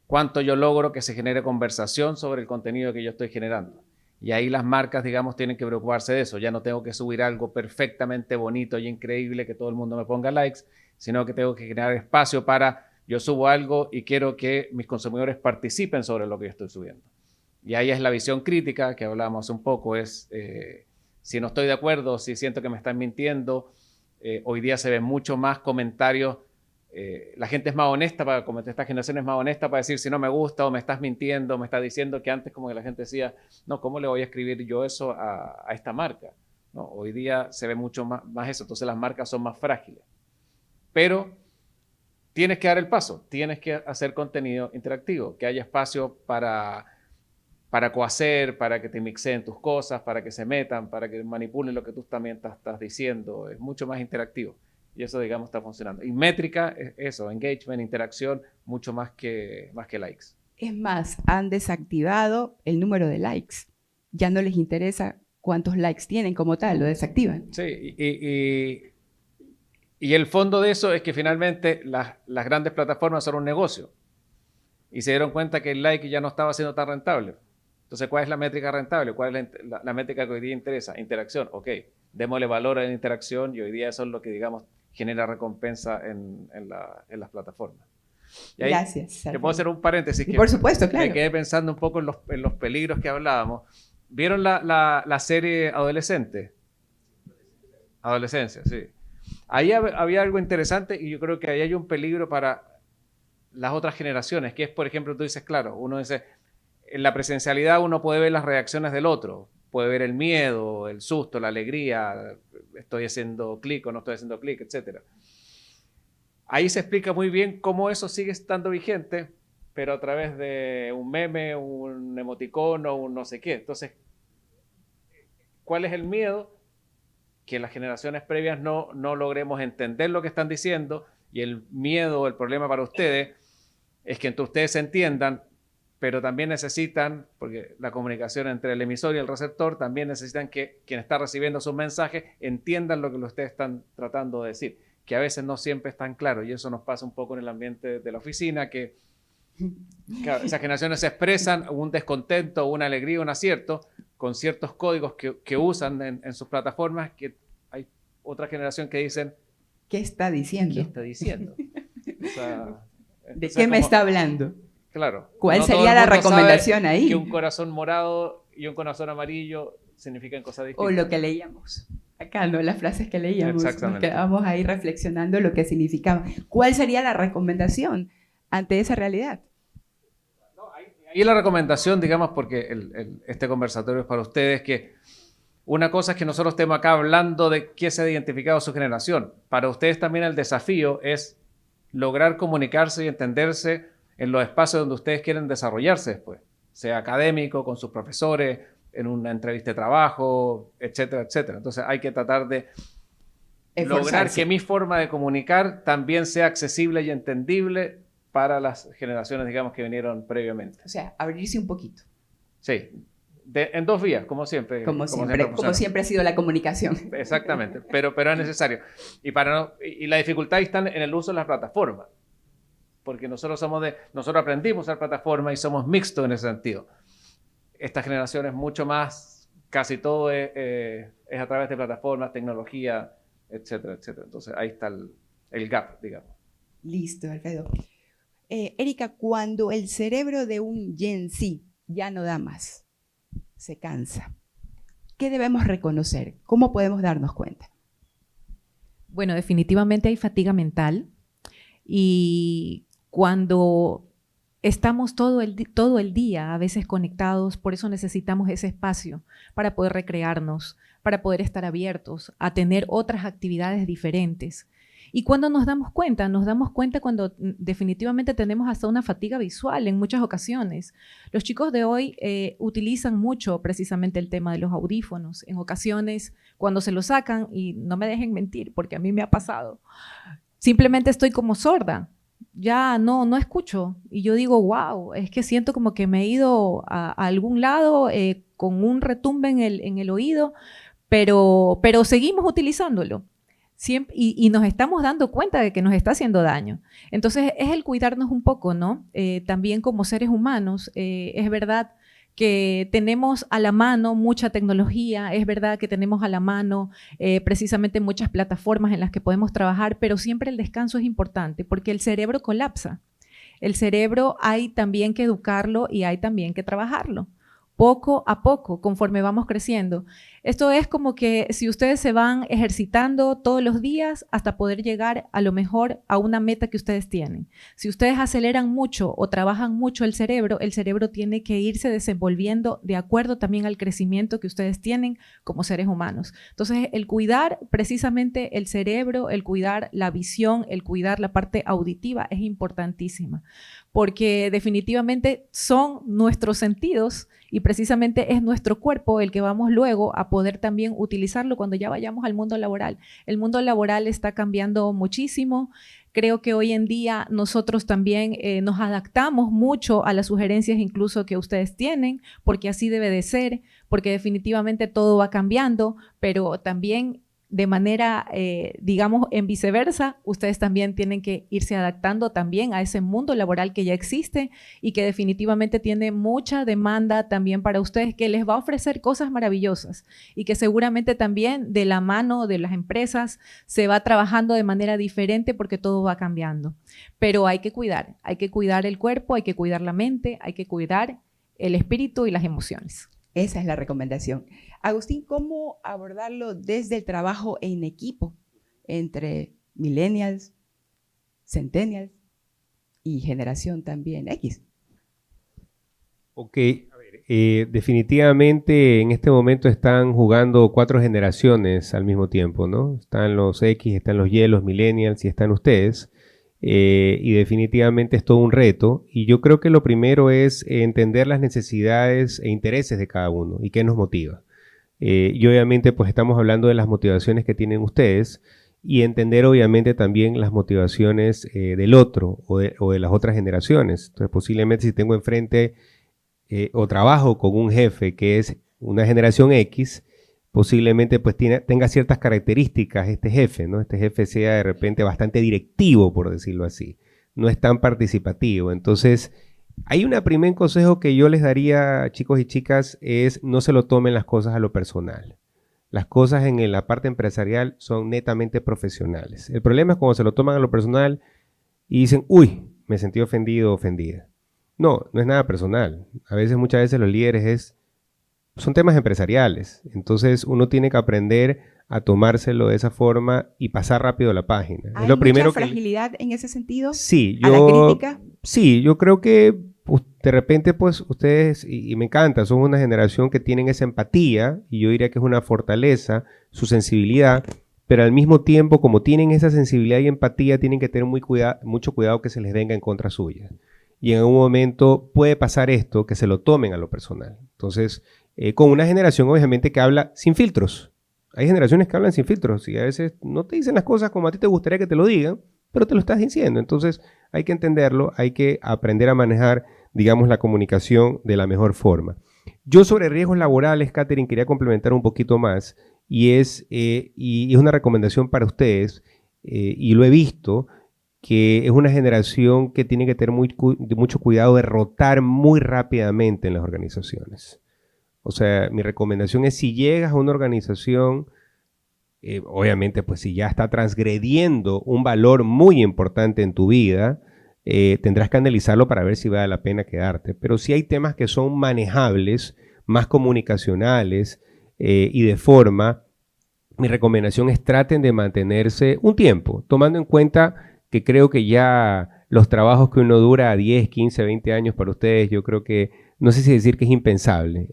¿Cuánto yo logro que se genere conversación sobre el contenido que yo estoy generando? Y ahí las marcas, digamos, tienen que preocuparse de eso. Ya no tengo que subir algo perfectamente bonito y increíble que todo el mundo me ponga likes, sino que tengo que generar espacio para, yo subo algo y quiero que mis consumidores participen sobre lo que yo estoy subiendo. Y ahí es la visión crítica que hablábamos un poco, es si no estoy de acuerdo, si siento que me están mintiendo. Hoy día se ven mucho más comentarios, la gente es más honesta, esta generación es más honesta para decir si no me gusta o me estás mintiendo, me estás diciendo, que antes como que la gente decía, no, ¿cómo le voy a escribir yo eso a esta marca? ¿No? Hoy día se ve mucho más eso, entonces las marcas son más frágiles. Pero tienes que dar el paso, tienes que hacer contenido interactivo, que haya espacio para cohacer, para que te mixeen tus cosas, para que se metan, para que manipulen lo que tú también estás diciendo. Es mucho más interactivo y eso, digamos, está funcionando. Y métrica es eso, engagement, interacción, mucho más que likes. Es más, han desactivado el número de likes. Ya no les interesa cuántos likes tienen como tal, lo desactivan. Sí, y el fondo de eso es que finalmente las grandes plataformas son un negocio y se dieron cuenta que el like ya no estaba siendo tan rentable. Entonces, ¿cuál es la métrica rentable? ¿Cuál es la métrica que hoy día interesa? Interacción. Ok, démosle valor a la interacción y hoy día eso es lo que, digamos, genera recompensa en las plataformas. Y ahí, Gracias. te puedo hacer un paréntesis. Y por supuesto, claro. Me quedé pensando un poco en los peligros que hablábamos. ¿Vieron la serie Adolescente? Adolescencia, sí. Ahí había algo interesante y yo creo que ahí hay un peligro para las otras generaciones, que es, por ejemplo, tú dices, claro, uno dice, en la presencialidad uno puede ver las reacciones del otro, puede ver el miedo, el susto, la alegría, estoy haciendo clic o no estoy haciendo clic, etc. Ahí se explica muy bien cómo eso sigue estando vigente, pero a través de un meme, un emoticono, un no sé qué. Entonces, ¿cuál es el miedo? Que las generaciones previas no logremos entender lo que están diciendo, y el miedo, el problema para ustedes es que entre ustedes se entiendan, pero también necesitan, porque la comunicación entre el emisor y el receptor, también necesitan que quien está recibiendo sus mensajes entiendan lo que ustedes están tratando de decir, que a veces no siempre es tan claro, y eso nos pasa un poco en el ambiente de la oficina, que Claro, esas generaciones expresan un descontento, una alegría, un acierto con ciertos códigos que usan en sus plataformas, que hay otra generación que dicen, ¿Qué está diciendo? ¿qué está diciendo? O sea, ¿De qué me está hablando? Claro. ¿Cuál no todo sería el la mundo recomendación sabe ahí? que un corazón morado y un corazón amarillo significan cosas distintas. O lo que leíamos. Acá, ¿no? Las frases que leíamos. Nos Exactamente. quedábamos ahí reflexionando lo que significaba. ¿Cuál sería la recomendación ante esa realidad? Y la recomendación, digamos, porque este conversatorio es para ustedes, que una cosa es que nosotros estemos acá hablando de qué se ha identificado su generación. Para ustedes también el desafío es lograr comunicarse y entenderse en los espacios donde ustedes quieren desarrollarse después, sea académico, con sus profesores, en una entrevista de trabajo, etcétera, etcétera. Entonces hay que tratar de lograr Esforzarse. que mi forma de comunicar también sea accesible y entendible para las generaciones, digamos, que vinieron previamente. O sea, abrirse un poquito. Sí, en dos vías, como siempre. Como funciona. siempre ha sido la comunicación. Exactamente, pero es necesario. Y la dificultad está en el uso de las plataformas, porque nosotros aprendimos a usar plataformas y somos mixtos en ese sentido. Esta generación es mucho más, casi todo es a través de plataformas, tecnología, etcétera, etcétera. Entonces ahí está el gap, digamos. Listo, Alfredo. Erika, cuando el cerebro de un Gen Z ya no da más, se cansa, ¿qué debemos reconocer? ¿Cómo podemos darnos cuenta? Bueno, definitivamente hay fatiga mental y cuando estamos todo el día a veces conectados, por eso necesitamos ese espacio para poder recrearnos, para poder estar abiertos a tener otras actividades diferentes. Y cuando nos damos cuenta cuando definitivamente tenemos hasta una fatiga visual en muchas ocasiones. Los chicos de hoy utilizan mucho precisamente el tema de los audífonos. En ocasiones, cuando se lo sacan, y no me dejen mentir, porque a mí me ha pasado, simplemente estoy como sorda. Ya no escucho. Y yo digo, wow, es que siento como que me he ido a algún lado con un retumbe en el oído, pero seguimos utilizándolo. Siempre, y nos estamos dando cuenta de que nos está haciendo daño. Entonces, es el cuidarnos un poco, ¿no? También como seres humanos, es verdad que tenemos a la mano mucha tecnología, es verdad que tenemos a la mano precisamente muchas plataformas en las que podemos trabajar, pero siempre el descanso es importante porque el cerebro colapsa. El cerebro hay también que educarlo y hay también que trabajarlo. Poco a poco, conforme vamos creciendo. Esto es como que si ustedes se van ejercitando todos los días hasta poder llegar a lo mejor a una meta que ustedes tienen. Si ustedes aceleran mucho o trabajan mucho el cerebro tiene que irse desenvolviendo de acuerdo también al crecimiento que ustedes tienen como seres humanos. Entonces, el cuidar precisamente el cerebro, el cuidar la visión, el cuidar la parte auditiva es importantísima, porque definitivamente son nuestros sentidos y precisamente es nuestro cuerpo el que vamos luego a poder también utilizarlo cuando ya vayamos al mundo laboral. El mundo laboral está cambiando muchísimo. Creo que hoy en día nosotros también nos adaptamos mucho a las sugerencias incluso que ustedes tienen, porque así debe de ser, porque definitivamente todo va cambiando, pero también de manera, digamos, en viceversa, ustedes también tienen que irse adaptando también a ese mundo laboral que ya existe y que definitivamente tiene mucha demanda también para ustedes, que les va a ofrecer cosas maravillosas y que seguramente también de la mano de las empresas se va trabajando de manera diferente porque todo va cambiando. Pero hay que cuidar el cuerpo, hay que cuidar la mente, hay que cuidar el espíritu y las emociones. Esa es la recomendación. Agustín, ¿cómo abordarlo desde el trabajo en equipo entre millennials, centennials y generación también X? Ok, a ver, definitivamente en este momento están jugando 4 generaciones al mismo tiempo, ¿no? Están los X, están los Y, los millennials y están ustedes. Y definitivamente es todo un reto y yo creo que lo primero es entender las necesidades e intereses de cada uno y qué nos motiva. Y obviamente pues estamos hablando de las motivaciones que tienen ustedes y entender obviamente también las motivaciones del otro o de las otras generaciones. Entonces posiblemente si tengo enfrente o trabajo con un jefe que es una generación X, posiblemente pues tenga ciertas características este jefe, ¿no? Este jefe sea de repente bastante directivo, por decirlo así. No es tan participativo. Entonces, Hay un primer consejo que yo les daría, chicos y chicas, es no se lo tomen las cosas a lo personal. Las cosas en la parte empresarial son netamente profesionales. El problema es cuando se lo toman a lo personal y dicen, uy, me sentí ofendido o ofendida. No, no es nada personal. Muchas veces los líderes son temas empresariales. Entonces uno tiene que aprender a tomárselo de esa forma y pasar rápido la página. ¿Hay Es lo primero mucha fragilidad en ese sentido? Sí, ¿A la crítica? Sí, yo creo que de repente, pues, ustedes, y me encanta, son una generación que tienen esa empatía, y yo diría que es una fortaleza, su sensibilidad, pero al mismo tiempo, como tienen esa sensibilidad y empatía, tienen que tener mucho cuidado que se les venga en contra suya. Y en algún momento puede pasar esto, que se lo tomen a lo personal. Entonces, con una generación, obviamente, que habla sin filtros. Hay generaciones que hablan sin filtros, y a veces no te dicen las cosas como a ti te gustaría que te lo digan, pero te lo estás diciendo. Entonces, hay que entenderlo, hay que aprender a manejar, digamos, la comunicación de la mejor forma. Yo sobre riesgos laborales, Catherine, quería complementar un poquito más, y es una recomendación para ustedes, y lo he visto, que es una generación que tiene que tener mucho cuidado de rotar muy rápidamente en las organizaciones. O sea, mi recomendación es, si llegas a una organización, obviamente, pues si ya está transgrediendo un valor muy importante en tu vida, tendrás que analizarlo para ver si vale la pena quedarte. Pero si hay temas que son manejables, más comunicacionales y de forma, mi recomendación es traten de mantenerse un tiempo, tomando en cuenta que creo que ya los trabajos que uno dura 10, 15, 20 años para ustedes, yo creo que, no sé si decir que es impensable,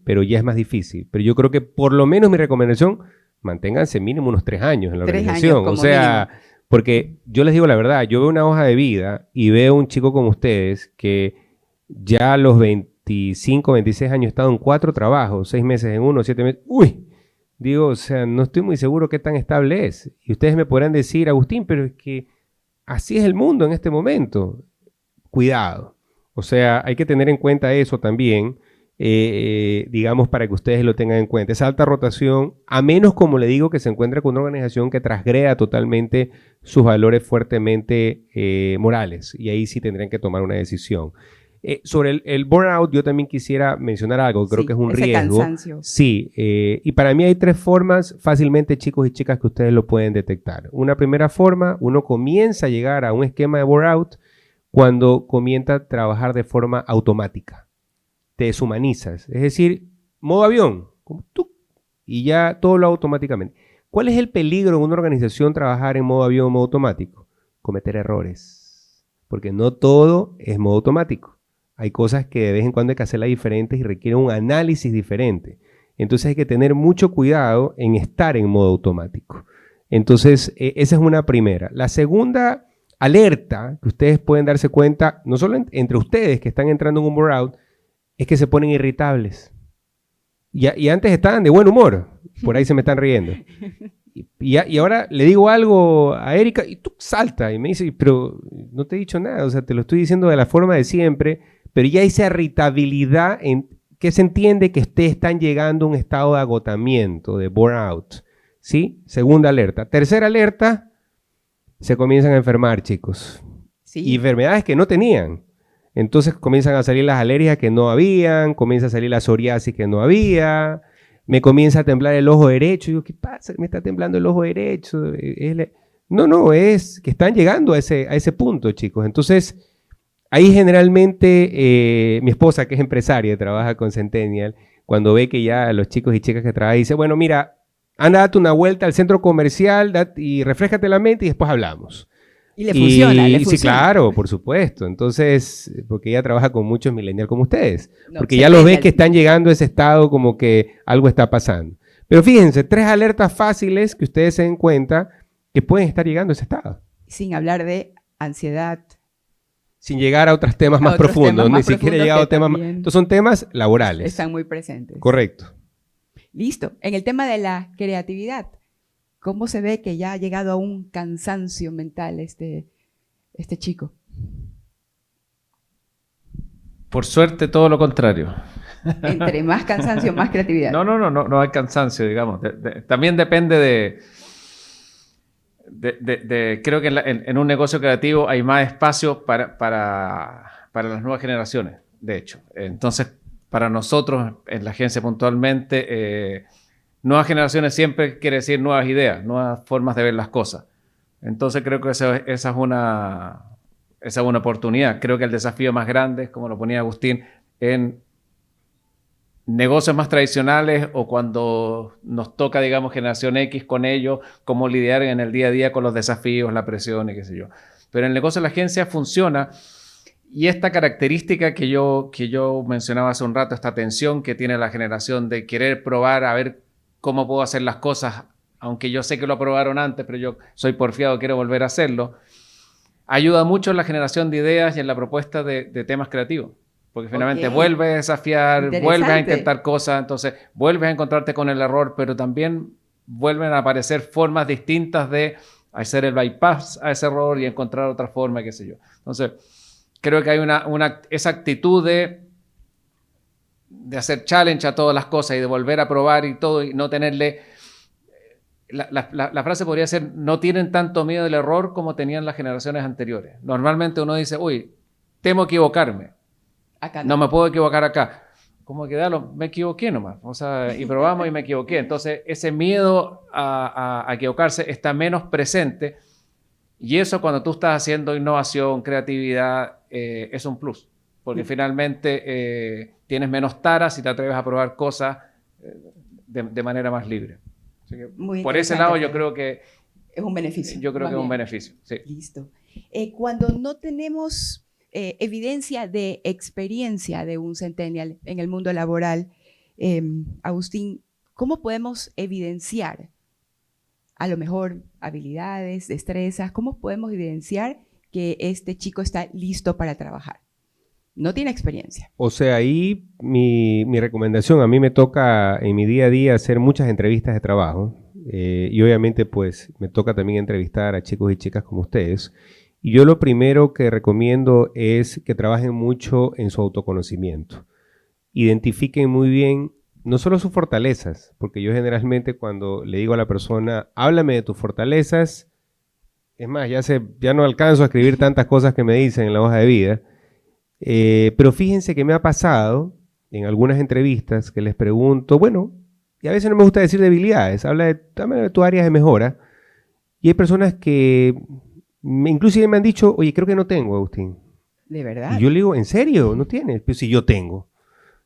pero ya es más difícil. Pero yo creo que por lo menos mi recomendación, manténganse mínimo unos 3 años en la 3 organización. años como o sea, mínimo. porque yo les digo la verdad, yo veo una hoja de vida y veo un chico como ustedes que ya a los 25, 26 años ha estado en 4 trabajos, 6 meses en uno, 7 meses. ¡Uy! Digo, o sea, no estoy muy seguro qué tan estable es. Y ustedes me podrán decir, Agustín, pero es que así es el mundo en este momento. Cuidado. O sea, hay que tener en cuenta eso también, digamos, para que ustedes lo tengan en cuenta. Esa alta rotación, a menos, como le digo, que se encuentre con una organización que transgreda totalmente sus valores fuertemente morales. Y ahí sí tendrían que tomar una decisión. Sobre el burnout, yo también quisiera mencionar algo, creo Sí, que es un ese riesgo. cansancio. Sí, y para mí hay 3 formas fácilmente, chicos y chicas, que ustedes lo pueden detectar. Una primera forma, uno comienza a llegar a un esquema de burnout cuando comienza a trabajar de forma automática. Te deshumanizas, es decir, modo avión, como tú, y ya todo lo hago automáticamente. ¿Cuál es el peligro en una organización trabajar en modo avión o modo automático? Cometer errores, porque no todo es modo automático. Hay cosas que de vez en cuando hay que hacerlas diferentes y requieren un análisis diferente. Entonces hay que tener mucho cuidado en estar en modo automático. Entonces, esa es una primera. La segunda alerta que ustedes pueden darse cuenta, no solo entre ustedes que están entrando en un burnout, es que se ponen irritables. Y antes estaban de buen humor. Por ahí se me están riendo. Y ahora le digo algo a Erika y tú salta y me dice, pero no te he dicho nada, o sea, te lo estoy diciendo de la forma de siempre, pero ya esa irritabilidad que se entiende que ustedes están llegando a un estado de agotamiento, de burnout, ¿sí? Segunda alerta. Tercera alerta, se comienzan a enfermar, chicos. Sí. Y enfermedades que no tenían. Entonces comienzan a salir las alergias que no habían, comienza a salir la psoriasis que no había, me comienza a temblar el ojo derecho. Y digo, ¿qué pasa? Me está temblando el ojo derecho. No, es que están llegando a ese punto, chicos. Entonces, ahí generalmente mi esposa, que es empresaria, trabaja con Centennial, cuando ve que ya los chicos y chicas que trabajan, dice, bueno, mira, anda, date una vuelta al centro comercial y refréscate la mente y después hablamos. Y le funciona, le funciona. Sí, claro, por supuesto. Entonces, porque ella trabaja con muchos millennials como ustedes. No, porque ya los ves que están llegando a ese estado como que algo está pasando. Pero fíjense, 3 alertas fáciles que ustedes se den cuenta que pueden estar llegando a ese estado. Sin hablar de ansiedad. Sin llegar a otros temas más profundos. Ni siquiera he llegado a temas más... Estos son temas laborales. Están muy presentes. Correcto. Listo. En el tema de la creatividad, ¿cómo se ve que ya ha llegado a un cansancio mental este chico? Por suerte, todo lo contrario. Entre más cansancio, más creatividad. No hay cansancio, digamos. También depende creo que en un negocio creativo hay más espacio para para las nuevas generaciones, de hecho. Entonces, para nosotros en la agencia puntualmente, nuevas generaciones siempre quiere decir nuevas ideas, nuevas formas de ver las cosas. Entonces creo que esa es una oportunidad. Creo que el desafío más grande, como lo ponía Agustín, en negocios más tradicionales o cuando nos toca, digamos, generación X con ellos, cómo lidiar en el día a día con los desafíos, la presión y qué sé yo. Pero el negocio de la agencia funciona y esta característica que yo mencionaba hace un rato, esta tensión que tiene la generación de querer probar a ver cómo puedo hacer las cosas, aunque yo sé que lo aprobaron antes, pero yo soy porfiado, quiero volver a hacerlo, ayuda mucho en la generación de ideas y en la propuesta de temas creativos. Porque finalmente vuelves a desafiar, vuelves a intentar cosas, entonces vuelves a encontrarte con el error, pero también vuelven a aparecer formas distintas de hacer el bypass a ese error y encontrar otra forma, qué sé yo. Entonces, creo que hay esa actitud de hacer challenge a todas las cosas y de volver a probar y todo y no tenerle... La frase podría ser, no tienen tanto miedo del error como tenían las generaciones anteriores. Normalmente uno dice, uy, temo equivocarme. Acá no me puedo equivocar acá. Como que me equivoqué nomás. O sea, y probamos y me equivoqué. Entonces, ese miedo a equivocarse está menos presente. Y eso cuando tú estás haciendo innovación, creatividad, es un plus. Porque finalmente tienes menos taras y te atreves a probar cosas de manera más libre. Así que, por ese lado yo creo que es un beneficio. Yo creo que es un beneficio. Sí. Listo. Cuando no tenemos evidencia de experiencia de un centennial en el mundo laboral, Agustín, ¿cómo podemos evidenciar a lo mejor habilidades, destrezas? ¿Cómo podemos evidenciar que este chico está listo para trabajar? No tiene experiencia. O sea, ahí mi recomendación, a mí me toca en mi día a día hacer muchas entrevistas de trabajo y obviamente pues me toca también entrevistar a chicos y chicas como ustedes. Y yo lo primero que recomiendo es que trabajen mucho en su autoconocimiento. Identifiquen muy bien no solo sus fortalezas, porque yo generalmente cuando le digo a la persona, háblame de tus fortalezas, es más, ya no alcanzo a escribir tantas cosas que me dicen en la hoja de vida, pero fíjense que me ha pasado en algunas entrevistas que les pregunto, bueno, y a veces no me gusta decir debilidades, háblame de tus áreas de mejora, y hay personas que inclusive me han dicho, oye, creo que no tengo, Agustín. ¿De verdad? Y yo le digo, ¿en serio? ¿No tienes? Pues sí, yo tengo.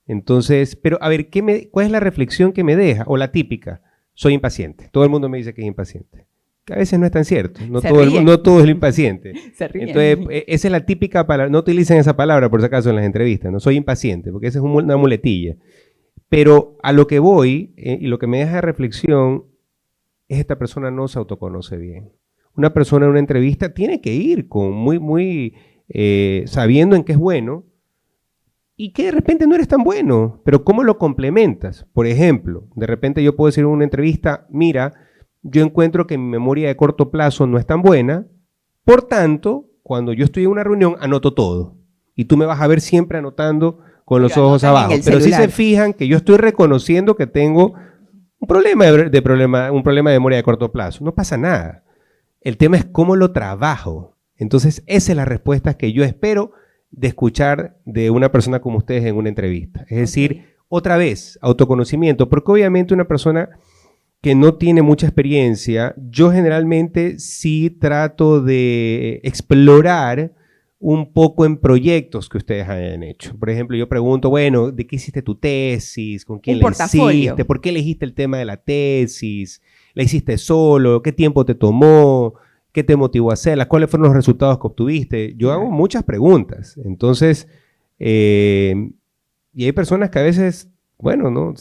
Entonces, pero a ver, ¿cuál es la reflexión que me deja? O la típica, soy impaciente. Todo el mundo me dice que es impaciente. Que a veces no es tan cierto. No todo es lo impaciente. Se ríen. Entonces, esa es la típica palabra. No utilicen esa palabra, por si acaso, en las entrevistas. No soy impaciente, porque esa es una muletilla. Pero a lo que voy, y lo que me deja de reflexión, es esta persona no se autoconoce bien. Una persona en una entrevista tiene que ir con muy sabiendo en qué es bueno y que de repente no eres tan bueno, pero ¿cómo lo complementas? Por ejemplo, de repente yo puedo decir en una entrevista, mira, yo encuentro que mi memoria de corto plazo no es tan buena, por tanto, cuando yo estoy en una reunión anoto todo y tú me vas a ver siempre anotando con los ojos abajo, pero si se fijan que yo estoy reconociendo que tengo un problema de memoria de corto plazo, no pasa nada. El tema es cómo lo trabajo. Entonces, esa es la respuesta que yo espero de escuchar de una persona como ustedes en una entrevista. Es decir, otra vez, autoconocimiento, porque obviamente una persona que no tiene mucha experiencia, yo generalmente sí trato de explorar un poco en proyectos que ustedes hayan hecho. Por ejemplo, yo pregunto, bueno, ¿de qué hiciste tu tesis? ¿Con quién la hiciste? ¿Por qué elegiste el tema de la tesis? ¿La hiciste solo? ¿Qué tiempo te tomó? ¿Qué te motivó a hacerla? ¿Cuáles fueron los resultados que obtuviste? Yo hago muchas preguntas. Entonces, y hay personas que a veces, bueno,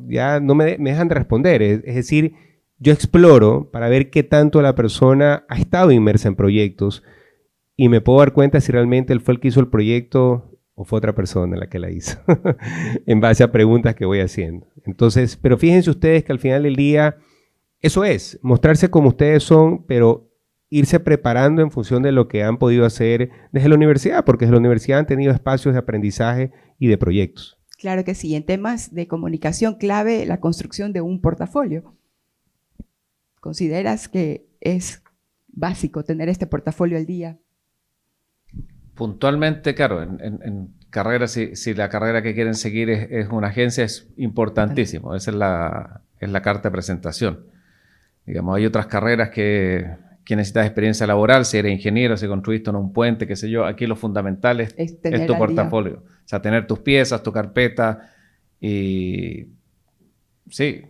ya no me dejan de responder. Es decir, yo exploro para ver qué tanto la persona ha estado inmersa en proyectos y me puedo dar cuenta si realmente él fue el que hizo el proyecto o fue otra persona la que la hizo, en base a preguntas que voy haciendo. Entonces, pero fíjense ustedes que al final del día, eso es, mostrarse como ustedes son, pero irse preparando en función de lo que han podido hacer desde la universidad, porque desde la universidad han tenido espacios de aprendizaje y de proyectos. Claro que sí, en temas de comunicación clave, la construcción de un portafolio. ¿Consideras que es básico tener este portafolio al día? Puntualmente, claro, en carreras, si la carrera que quieren seguir es una agencia, es importantísimo. Esa es la carta de presentación. Digamos, hay otras carreras que necesitas experiencia laboral, si eres ingeniero, si construiste en un puente, qué sé yo. Aquí lo fundamental es tu portafolio. O sea, tener tus piezas, tu carpeta y sí,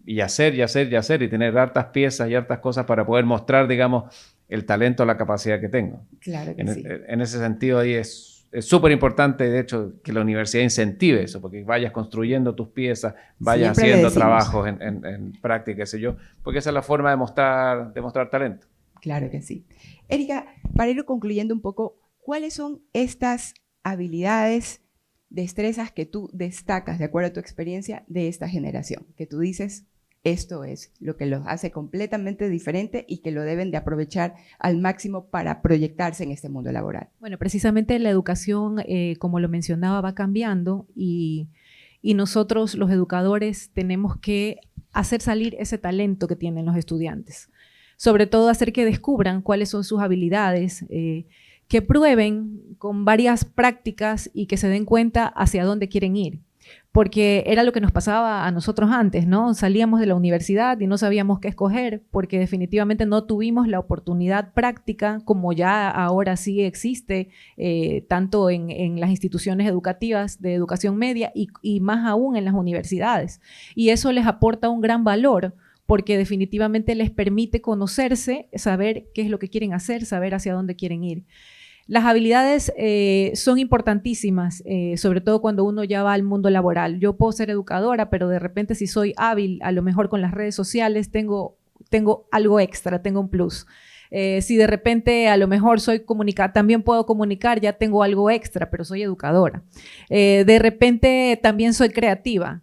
y hacer, y tener hartas piezas y hartas cosas para poder mostrar, digamos, el talento, la capacidad que tengo. Claro que sí. En ese sentido, ahí es súper importante, de hecho, que la universidad incentive eso, porque vayas construyendo tus piezas, vayas Siempre haciendo trabajos en práctica, qué sé yo, porque esa es la forma de mostrar talento. Claro que sí. Erika, para ir concluyendo un poco, ¿cuáles son estas habilidades, destrezas que tú destacas, de acuerdo a tu experiencia, de esta generación? Que tú dices, esto es lo que los hace completamente diferente y que lo deben de aprovechar al máximo para proyectarse en este mundo laboral. Bueno, precisamente la educación, como lo mencionaba, va cambiando y nosotros los educadores tenemos que hacer salir ese talento que tienen los estudiantes. Sobre todo hacer que descubran cuáles son sus habilidades, que prueben con varias prácticas y que se den cuenta hacia dónde quieren ir. Porque era lo que nos pasaba a nosotros antes, ¿no? Salíamos de la universidad y no sabíamos qué escoger porque definitivamente no tuvimos la oportunidad práctica como ya ahora sí existe, tanto en las instituciones educativas de educación media y más aún en las universidades. Y eso les aporta un gran valor porque definitivamente les permite conocerse, saber qué es lo que quieren hacer, saber hacia dónde quieren ir. Las habilidades son importantísimas, sobre todo cuando uno ya va al mundo laboral. Yo puedo ser educadora, pero de repente si soy hábil, a lo mejor con las redes sociales, tengo algo extra, tengo un plus. Si de repente a lo mejor también puedo comunicar, ya tengo algo extra, pero soy educadora. De repente también soy creativa.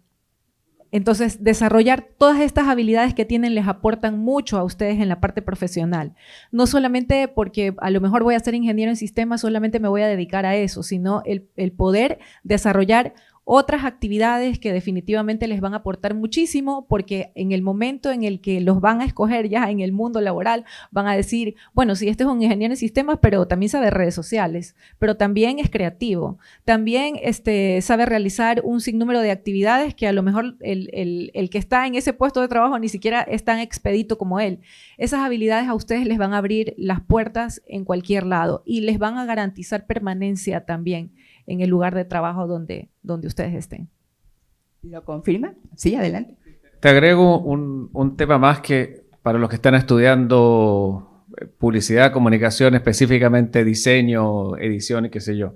Entonces, desarrollar todas estas habilidades que tienen les aportan mucho a ustedes en la parte profesional. No solamente porque a lo mejor voy a ser ingeniero en sistemas, solamente me voy a dedicar a eso, sino el poder desarrollar otras actividades que definitivamente les van a aportar muchísimo, porque en el momento en el que los van a escoger ya en el mundo laboral, van a decir, bueno, sí, este es un ingeniero en sistemas, pero también sabe redes sociales, pero también es creativo, también sabe realizar un sinnúmero de actividades que a lo mejor el que está en ese puesto de trabajo ni siquiera es tan expedito como él. Esas habilidades a ustedes les van a abrir las puertas en cualquier lado y les van a garantizar permanencia también en el lugar de trabajo donde ustedes estén. ¿Lo confirma? Sí, adelante. Te agrego un tema más que para los que están estudiando publicidad, comunicación, específicamente diseño, edición y qué sé yo.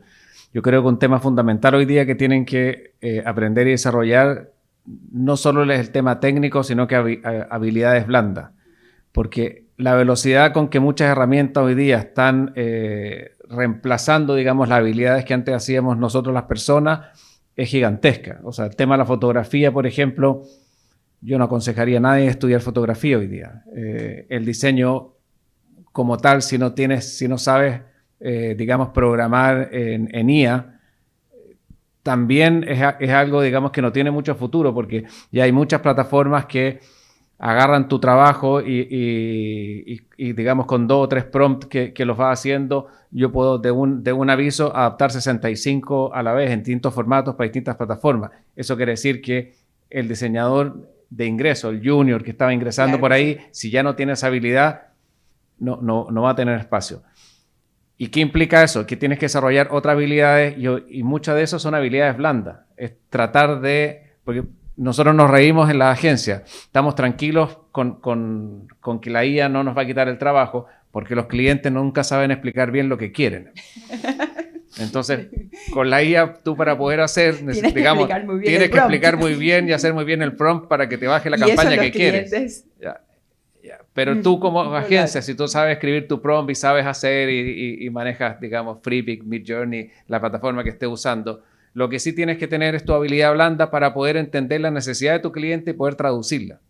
Yo creo que un tema fundamental hoy día que tienen que aprender y desarrollar no solo es el tema técnico, sino que habilidades blandas. Porque la velocidad con que muchas herramientas hoy día están reemplazando, digamos, las habilidades que antes hacíamos nosotros las personas es gigantesca. O sea, el tema de la fotografía, por ejemplo, yo no aconsejaría a nadie estudiar fotografía hoy día. El diseño como tal, si no sabes, digamos, programar en IA, también es algo, digamos, que no tiene mucho futuro, porque ya hay muchas plataformas que agarran tu trabajo y digamos, con 2 o 3 prompts que los vas haciendo, yo puedo de un aviso adaptar 65 a la vez en distintos formatos para distintas plataformas. Eso quiere decir que el diseñador de ingreso, el junior que estaba ingresando claro, por ahí, si ya no tiene esa habilidad, no va a tener espacio. ¿Y qué implica eso? Que tienes que desarrollar otras habilidades y muchas de esas son habilidades blandas. Es tratar porque nosotros nos reímos en la agencia, estamos tranquilos con que la IA no nos va a quitar el trabajo porque los clientes nunca saben explicar bien lo que quieren. Entonces, con la IA tú para poder hacer, digamos, tienes que explicar muy bien y hacer muy bien el prompt para que te baje la campaña que quieres. Ya. Pero tú como agencia, si tú sabes escribir tu prompt y sabes hacer y manejas, digamos, Freepik, Midjourney, la plataforma que estés usando, lo que sí tienes que tener es tu habilidad blanda para poder entender la necesidad de tu cliente y poder traducirla.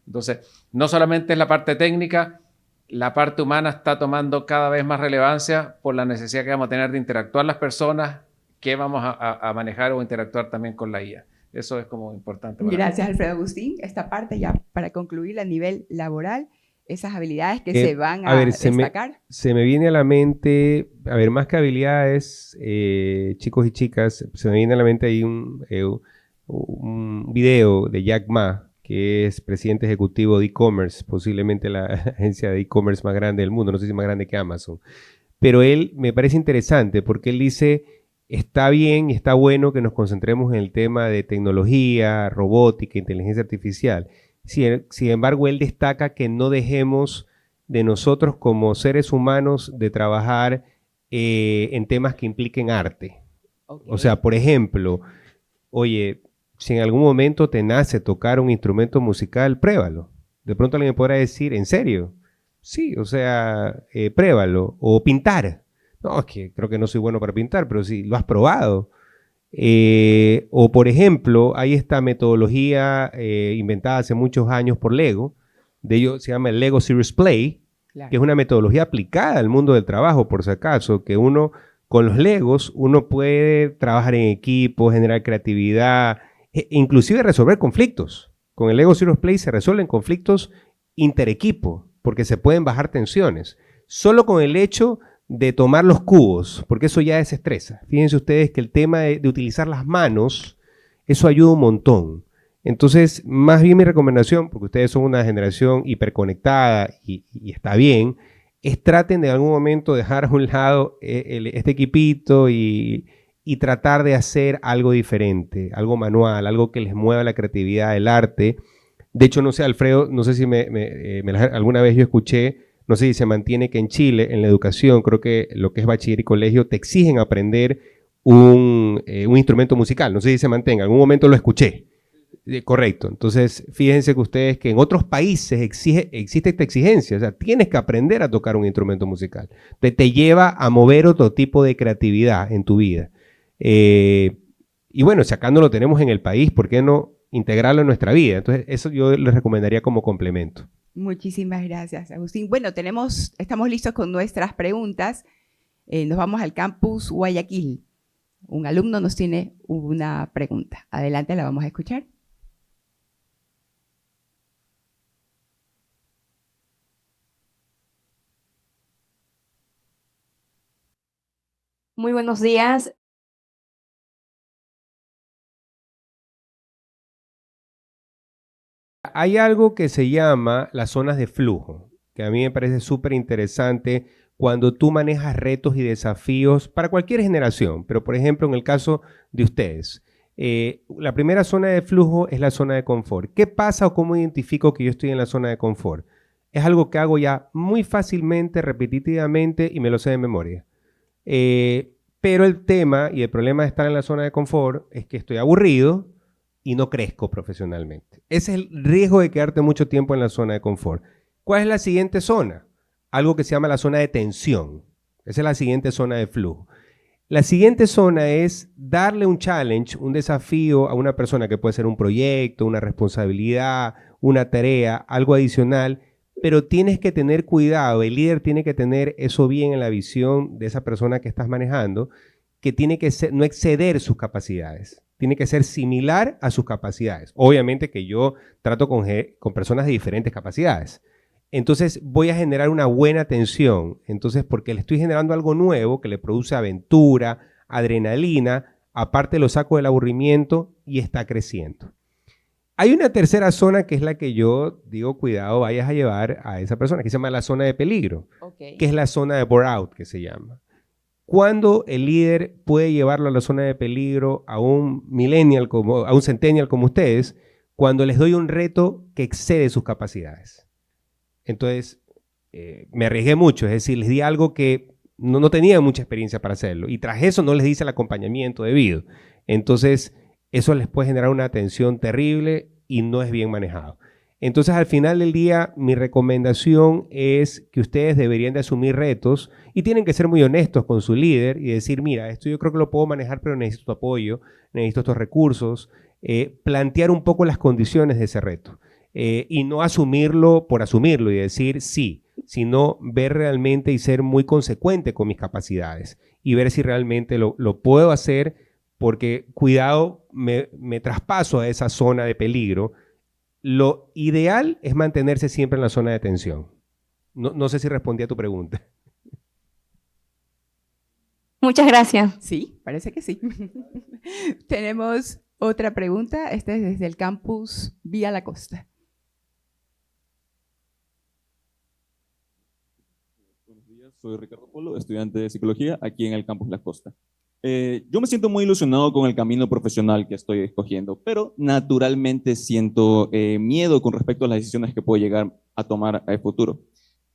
Entonces, no solamente es la parte técnica, la parte humana está tomando cada vez más relevancia por la necesidad que vamos a tener de interactuar las personas, que vamos a manejar o interactuar también con la IA. Eso es como importante. Gracias, Alfredo Agustín. Esta parte ya para concluir a nivel laboral. esas habilidades que se van a a ver, destacar? Se me viene a la mente, a ver, más que habilidades, chicos y chicas, se me viene a la mente ahí un video de Jack Ma, que es presidente ejecutivo de e-commerce, posiblemente la agencia de e-commerce más grande del mundo, no sé si más grande que Amazon. Pero él me parece interesante porque él dice, está bien y está bueno que nos concentremos en el tema de tecnología, robótica, inteligencia artificial. Sin embargo, él destaca que no dejemos de nosotros como seres humanos de trabajar en temas que impliquen arte. Okay. O sea, por ejemplo, oye, si en algún momento te nace tocar un instrumento musical, pruébalo. De pronto alguien me podrá decir, ¿en serio? Sí, o sea, pruébalo. O pintar. No, es que creo que no soy bueno para pintar, pero sí, lo has probado. O por ejemplo, hay esta metodología inventada hace muchos años por Lego, de ello se llama el Lego Serious Play, Claro. que es una metodología aplicada al mundo del trabajo, por si acaso, que uno, con los Legos, uno puede trabajar en equipo, generar creatividad, inclusive resolver conflictos. Con el Lego Serious Play se resuelven conflictos interequipo, porque se pueden bajar tensiones. Solo con el hecho de tomar los cubos, porque eso ya desestresa. Fíjense ustedes que el tema de utilizar las manos, eso ayuda un montón. Entonces, más bien mi recomendación, porque ustedes son una generación hiperconectada y está bien, es traten de algún momento dejar a un lado este equipito y tratar de hacer algo diferente, algo manual, algo que les mueva la creatividad, el arte. De hecho, no sé, Alfredo, no sé si alguna vez yo escuché, no sé si se mantiene que en Chile, en la educación, creo que lo que es bachiller y colegio, te exigen aprender un instrumento musical. No sé si se mantenga, en algún momento lo escuché. Correcto. Entonces, fíjense que ustedes que en otros países existe esta exigencia. O sea, tienes que aprender a tocar un instrumento musical. Te lleva a mover otro tipo de creatividad en tu vida. Y bueno, si acá no lo tenemos en el país, ¿por qué no integrarlo en nuestra vida? Entonces, eso yo les recomendaría como complemento. Muchísimas gracias, Agustín. Bueno, estamos listos con nuestras preguntas. Nos vamos al campus Guayaquil. Un alumno nos tiene una pregunta. Adelante, la vamos a escuchar. Muy buenos días. Hay algo que se llama las zonas de flujo, que a mí me parece súper interesante cuando tú manejas retos y desafíos para cualquier generación, pero por ejemplo en el caso de ustedes. La primera zona de flujo es la zona de confort. ¿Qué pasa o cómo identifico que yo estoy en la zona de confort? Es algo que hago ya muy fácilmente, repetitivamente y me lo sé de memoria. Pero el tema y el problema de estar en la zona de confort es que estoy aburrido y no crezco profesionalmente. Ese es el riesgo de quedarte mucho tiempo en la zona de confort. ¿Cuál es la siguiente zona? Algo que se llama la zona de tensión. Esa es la siguiente zona de flujo. La siguiente zona es darle un challenge, un desafío a una persona que puede ser un proyecto, una responsabilidad, una tarea, algo adicional, pero tienes que tener cuidado, el líder tiene que tener eso bien en la visión de esa persona que estás manejando, que tiene que no exceder sus capacidades, tiene que ser similar a sus capacidades. Obviamente que yo trato con personas de diferentes capacidades. Entonces voy a generar una buena tensión, entonces porque le estoy generando algo nuevo que le produce aventura, adrenalina, aparte lo saco del aburrimiento y está creciendo. Hay una tercera zona que es la que yo digo, cuidado, vayas a llevar a esa persona, que se llama la zona de peligro, que es la zona de bore-out, que se llama. ¿Cuándo el líder puede llevarlo a la zona de peligro a un millennial, a un centennial como ustedes? Cuando les doy un reto que excede sus capacidades. Entonces, me arriesgué mucho, es decir, les di algo que no tenía mucha experiencia para hacerlo y tras eso no les hice el acompañamiento debido. Entonces, eso les puede generar una tensión terrible y no es bien manejado. Entonces, al final del día, mi recomendación es que ustedes deberían de asumir retos y tienen que ser muy honestos con su líder y decir, mira, esto yo creo que lo puedo manejar, pero necesito tu apoyo, necesito estos recursos, plantear un poco las condiciones de ese reto y no asumirlo por asumirlo y decir sí, sino ver realmente y ser muy consecuente con mis capacidades y ver si realmente lo puedo hacer, porque cuidado, me traspaso a esa zona de peligro. Lo ideal es mantenerse siempre en la zona de tensión. No sé si respondí a tu pregunta. Muchas gracias. Sí, parece que sí. Tenemos otra pregunta. Esta es desde el campus Vía La Costa. Buenos días, soy Ricardo Polo, estudiante de psicología aquí en el campus La Costa. Yo me siento muy ilusionado con el camino profesional que estoy escogiendo, pero naturalmente siento miedo con respecto a las decisiones que puedo llegar a tomar a futuro.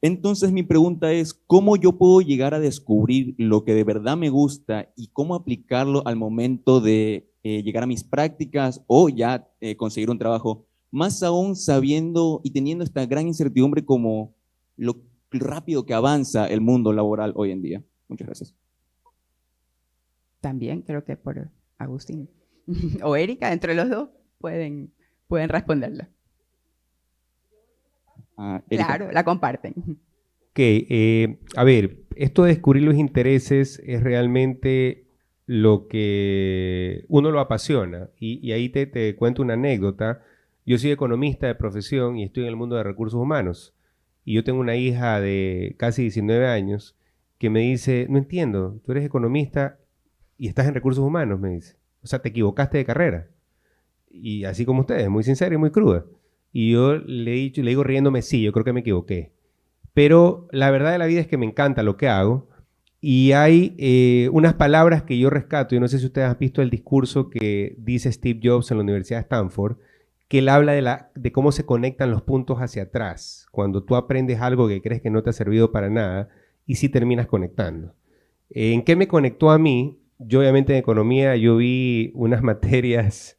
Entonces mi pregunta es, ¿cómo yo puedo llegar a descubrir lo que de verdad me gusta y cómo aplicarlo al momento de llegar a mis prácticas o ya conseguir un trabajo? Más aún sabiendo y teniendo esta gran incertidumbre como lo rápido que avanza el mundo laboral hoy en día. Muchas gracias. También creo que por Agustín o Erika, entre los dos, pueden responderla. Erika. Claro, la comparten. Ok, a ver, esto de descubrir los intereses es realmente lo que uno lo apasiona. Y ahí te cuento una anécdota. Yo soy economista de profesión y estoy en el mundo de recursos humanos. Y yo tengo una hija de casi 19 años que me dice, no entiendo, tú eres economista y estás en recursos humanos, me dice. O sea, te equivocaste de carrera. Y así como ustedes, muy sincera y muy cruda. Y yo le digo riéndome, sí, yo creo que me equivoqué. Pero la verdad de la vida es que me encanta lo que hago. Y hay unas palabras que yo rescato. Yo no sé si ustedes han visto el discurso que dice Steve Jobs en la Universidad de Stanford, que él habla de cómo se conectan los puntos hacia atrás. Cuando tú aprendes algo que crees que no te ha servido para nada y sí terminas conectando. ¿En qué me conectó a mí? Yo obviamente en economía, yo vi unas materias,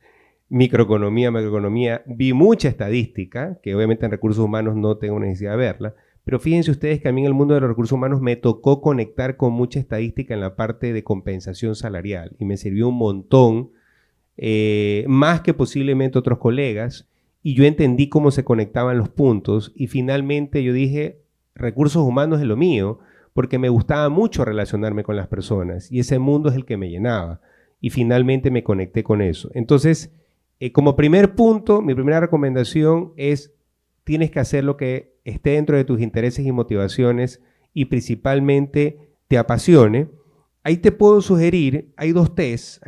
microeconomía, macroeconomía, vi mucha estadística, que obviamente en recursos humanos no tengo necesidad de verla, pero fíjense ustedes que a mí en el mundo de los recursos humanos me tocó conectar con mucha estadística en la parte de compensación salarial y me sirvió un montón, más que posiblemente otros colegas, y yo entendí cómo se conectaban los puntos y finalmente yo dije, recursos humanos es lo mío, porque me gustaba mucho relacionarme con las personas y ese mundo es el que me llenaba y finalmente me conecté con eso. Entonces, como primer punto, mi primera recomendación es tienes que hacer lo que esté dentro de tus intereses y motivaciones y principalmente te apasione. Ahí te puedo sugerir, hay dos tests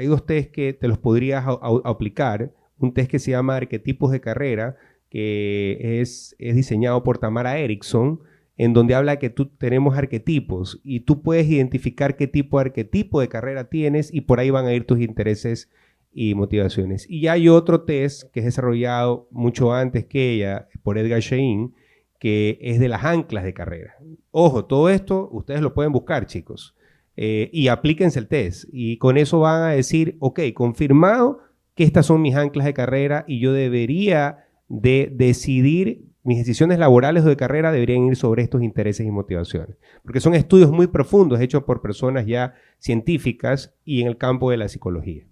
que te los podrías aplicar. Un test que se llama Arquetipos de Carrera, que es diseñado por Tamara Erickson, en donde habla que tenemos arquetipos y tú puedes identificar qué tipo de arquetipo de carrera tienes y por ahí van a ir tus intereses y motivaciones. Y hay otro test que es desarrollado mucho antes que ella por Edgar Schein, que es de las anclas de carrera. Ojo, todo esto ustedes lo pueden buscar, chicos, y aplíquense el test y con eso van a decir, ok, confirmado que estas son mis anclas de carrera y yo debería de decidir, mis decisiones laborales o de carrera deberían ir sobre estos intereses y motivaciones, porque son estudios muy profundos hechos por personas ya científicas y en el campo de la psicología.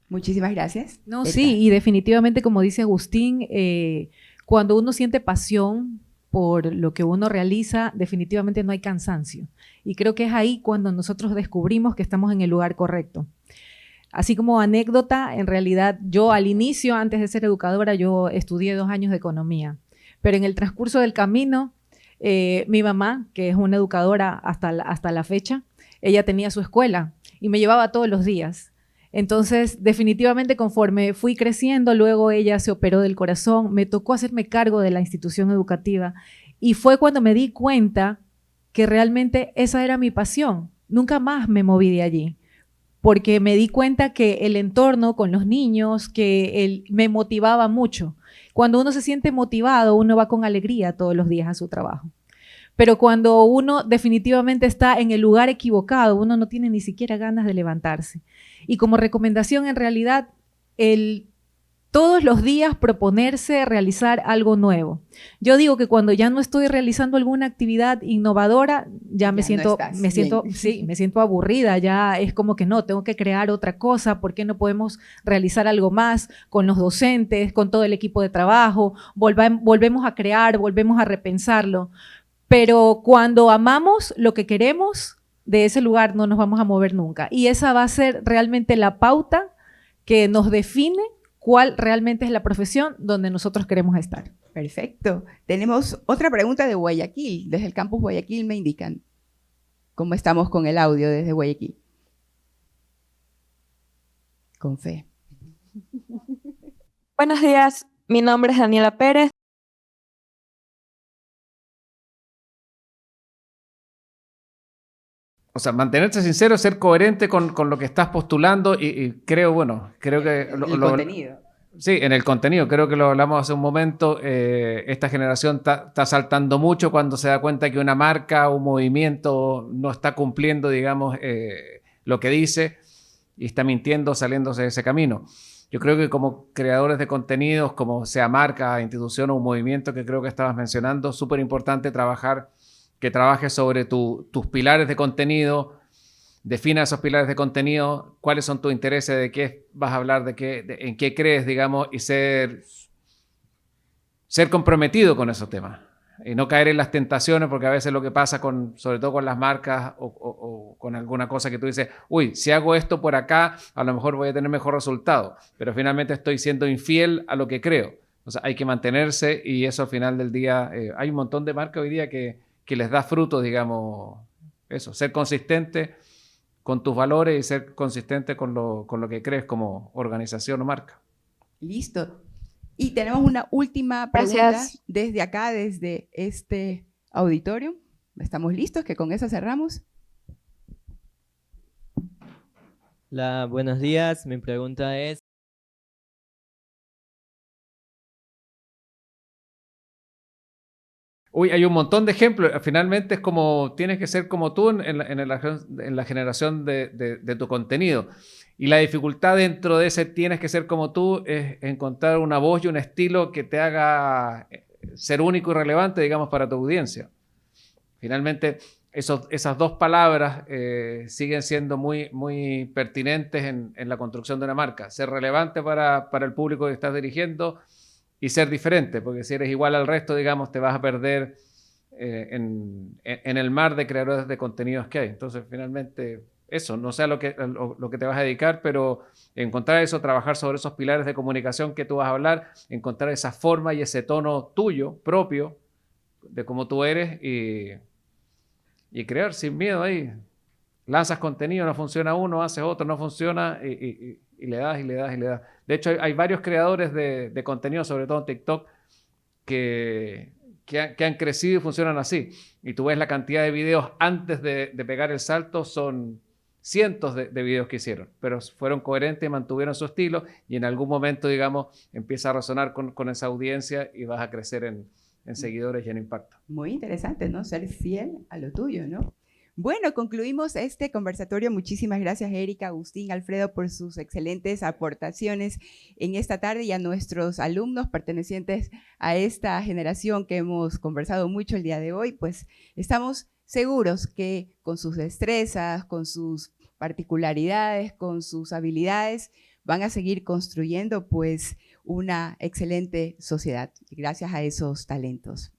Muchísimas gracias. No, Erika. sí, y definitivamente, como dice Agustín, cuando uno siente pasión por lo que uno realiza, definitivamente no hay cansancio. Y creo que es ahí cuando nosotros descubrimos que estamos en el lugar correcto. Así como anécdota, en realidad yo al inicio, antes de ser educadora, yo estudié 2 años de economía. Pero en el transcurso del camino, mi mamá, que es una educadora hasta la fecha, ella tenía su escuela y me llevaba todos los días. Entonces, definitivamente conforme fui creciendo, luego ella se operó del corazón, me tocó hacerme cargo de la institución educativa y fue cuando me di cuenta que realmente esa era mi pasión. Nunca más me moví de allí, porque me di cuenta que el entorno con los niños, me motivaba mucho. Cuando uno se siente motivado, uno va con alegría todos los días a su trabajo. Pero cuando uno definitivamente está en el lugar equivocado, uno no tiene ni siquiera ganas de levantarse. Y como recomendación, en realidad, todos los días proponerse realizar algo nuevo. Yo digo que cuando ya no estoy realizando alguna actividad innovadora, ya me siento aburrida, ya es como que no, tengo que crear otra cosa, ¿por qué no podemos realizar algo más con los docentes, con todo el equipo de trabajo? Volvemos a crear, volvemos a repensarlo. Pero cuando amamos lo que queremos, de ese lugar no nos vamos a mover nunca. Y esa va a ser realmente la pauta que nos define cuál realmente es la profesión donde nosotros queremos estar. Perfecto. Tenemos otra pregunta de Guayaquil. Desde el campus Guayaquil me indican cómo estamos con el audio desde Guayaquil. Con fe. Buenos días, mi nombre es Daniela Pérez. O sea, mantenerse sincero, ser coherente con lo que estás postulando y creo, bueno, creo que... El contenido. Sí, en el contenido, creo que lo hablamos hace un momento, esta generación está saltando mucho cuando se da cuenta que una marca o un movimiento no está cumpliendo, digamos, lo que dice y está mintiendo, saliéndose de ese camino. Yo creo que como creadores de contenidos, como sea marca, institución o un movimiento que creo que estabas mencionando, súper importante que trabajes sobre tus pilares de contenido, defina esos pilares de contenido, cuáles son tus intereses, de qué vas a hablar, en qué crees, digamos, y ser comprometido con esos temas. Y no caer en las tentaciones, porque a veces lo que pasa sobre todo con las marcas o con alguna cosa que tú dices, uy, si hago esto por acá, a lo mejor voy a tener mejor resultado, pero finalmente estoy siendo infiel a lo que creo. O sea, hay que mantenerse y eso al final del día, hay un montón de marcas hoy día que les da frutos, digamos, eso, ser consistente con tus valores y ser consistente con lo que crees como organización o marca. Listo. Y tenemos una última pregunta. Gracias. Desde acá, desde este auditorio. ¿Estamos listos? Que con eso cerramos. Hola, buenos días. Mi pregunta es, Uy, hay un montón de ejemplos. Finalmente es como, tienes que ser como tú en la generación de tu contenido. Y la dificultad dentro de ese tienes que ser como tú es encontrar una voz y un estilo que te haga ser único y relevante, digamos, para tu audiencia. Finalmente, esas dos palabras siguen siendo muy, muy pertinentes en la construcción de una marca. Ser relevante para el público que estás dirigiendo y ser diferente, porque si eres igual al resto, digamos, te vas a perder en el mar de creadores de contenidos que hay. Entonces, finalmente, eso, no sé a lo que te vas a dedicar, pero encontrar eso, trabajar sobre esos pilares de comunicación que tú vas a hablar, encontrar esa forma y ese tono tuyo, propio, de cómo tú eres y crear sin miedo ahí. Lanzas contenido, no funciona uno, haces otro, no funciona y le das y le das y le das. De hecho, hay varios creadores de contenido, sobre todo en TikTok, que han crecido y funcionan así. Y tú ves la cantidad de videos antes de pegar el salto, son cientos de videos que hicieron, pero fueron coherentes, mantuvieron su estilo y en algún momento, digamos, empieza a resonar con esa audiencia y vas a crecer en seguidores y en impacto. Muy interesante, ¿no? Ser fiel a lo tuyo, ¿no? Bueno, concluimos este conversatorio. Muchísimas gracias, Erika, Agustín, Alfredo, por sus excelentes aportaciones en esta tarde y a nuestros alumnos pertenecientes a esta generación que hemos conversado mucho el día de hoy, pues estamos seguros que con sus destrezas, con sus particularidades, con sus habilidades, van a seguir construyendo pues una excelente sociedad gracias a esos talentos.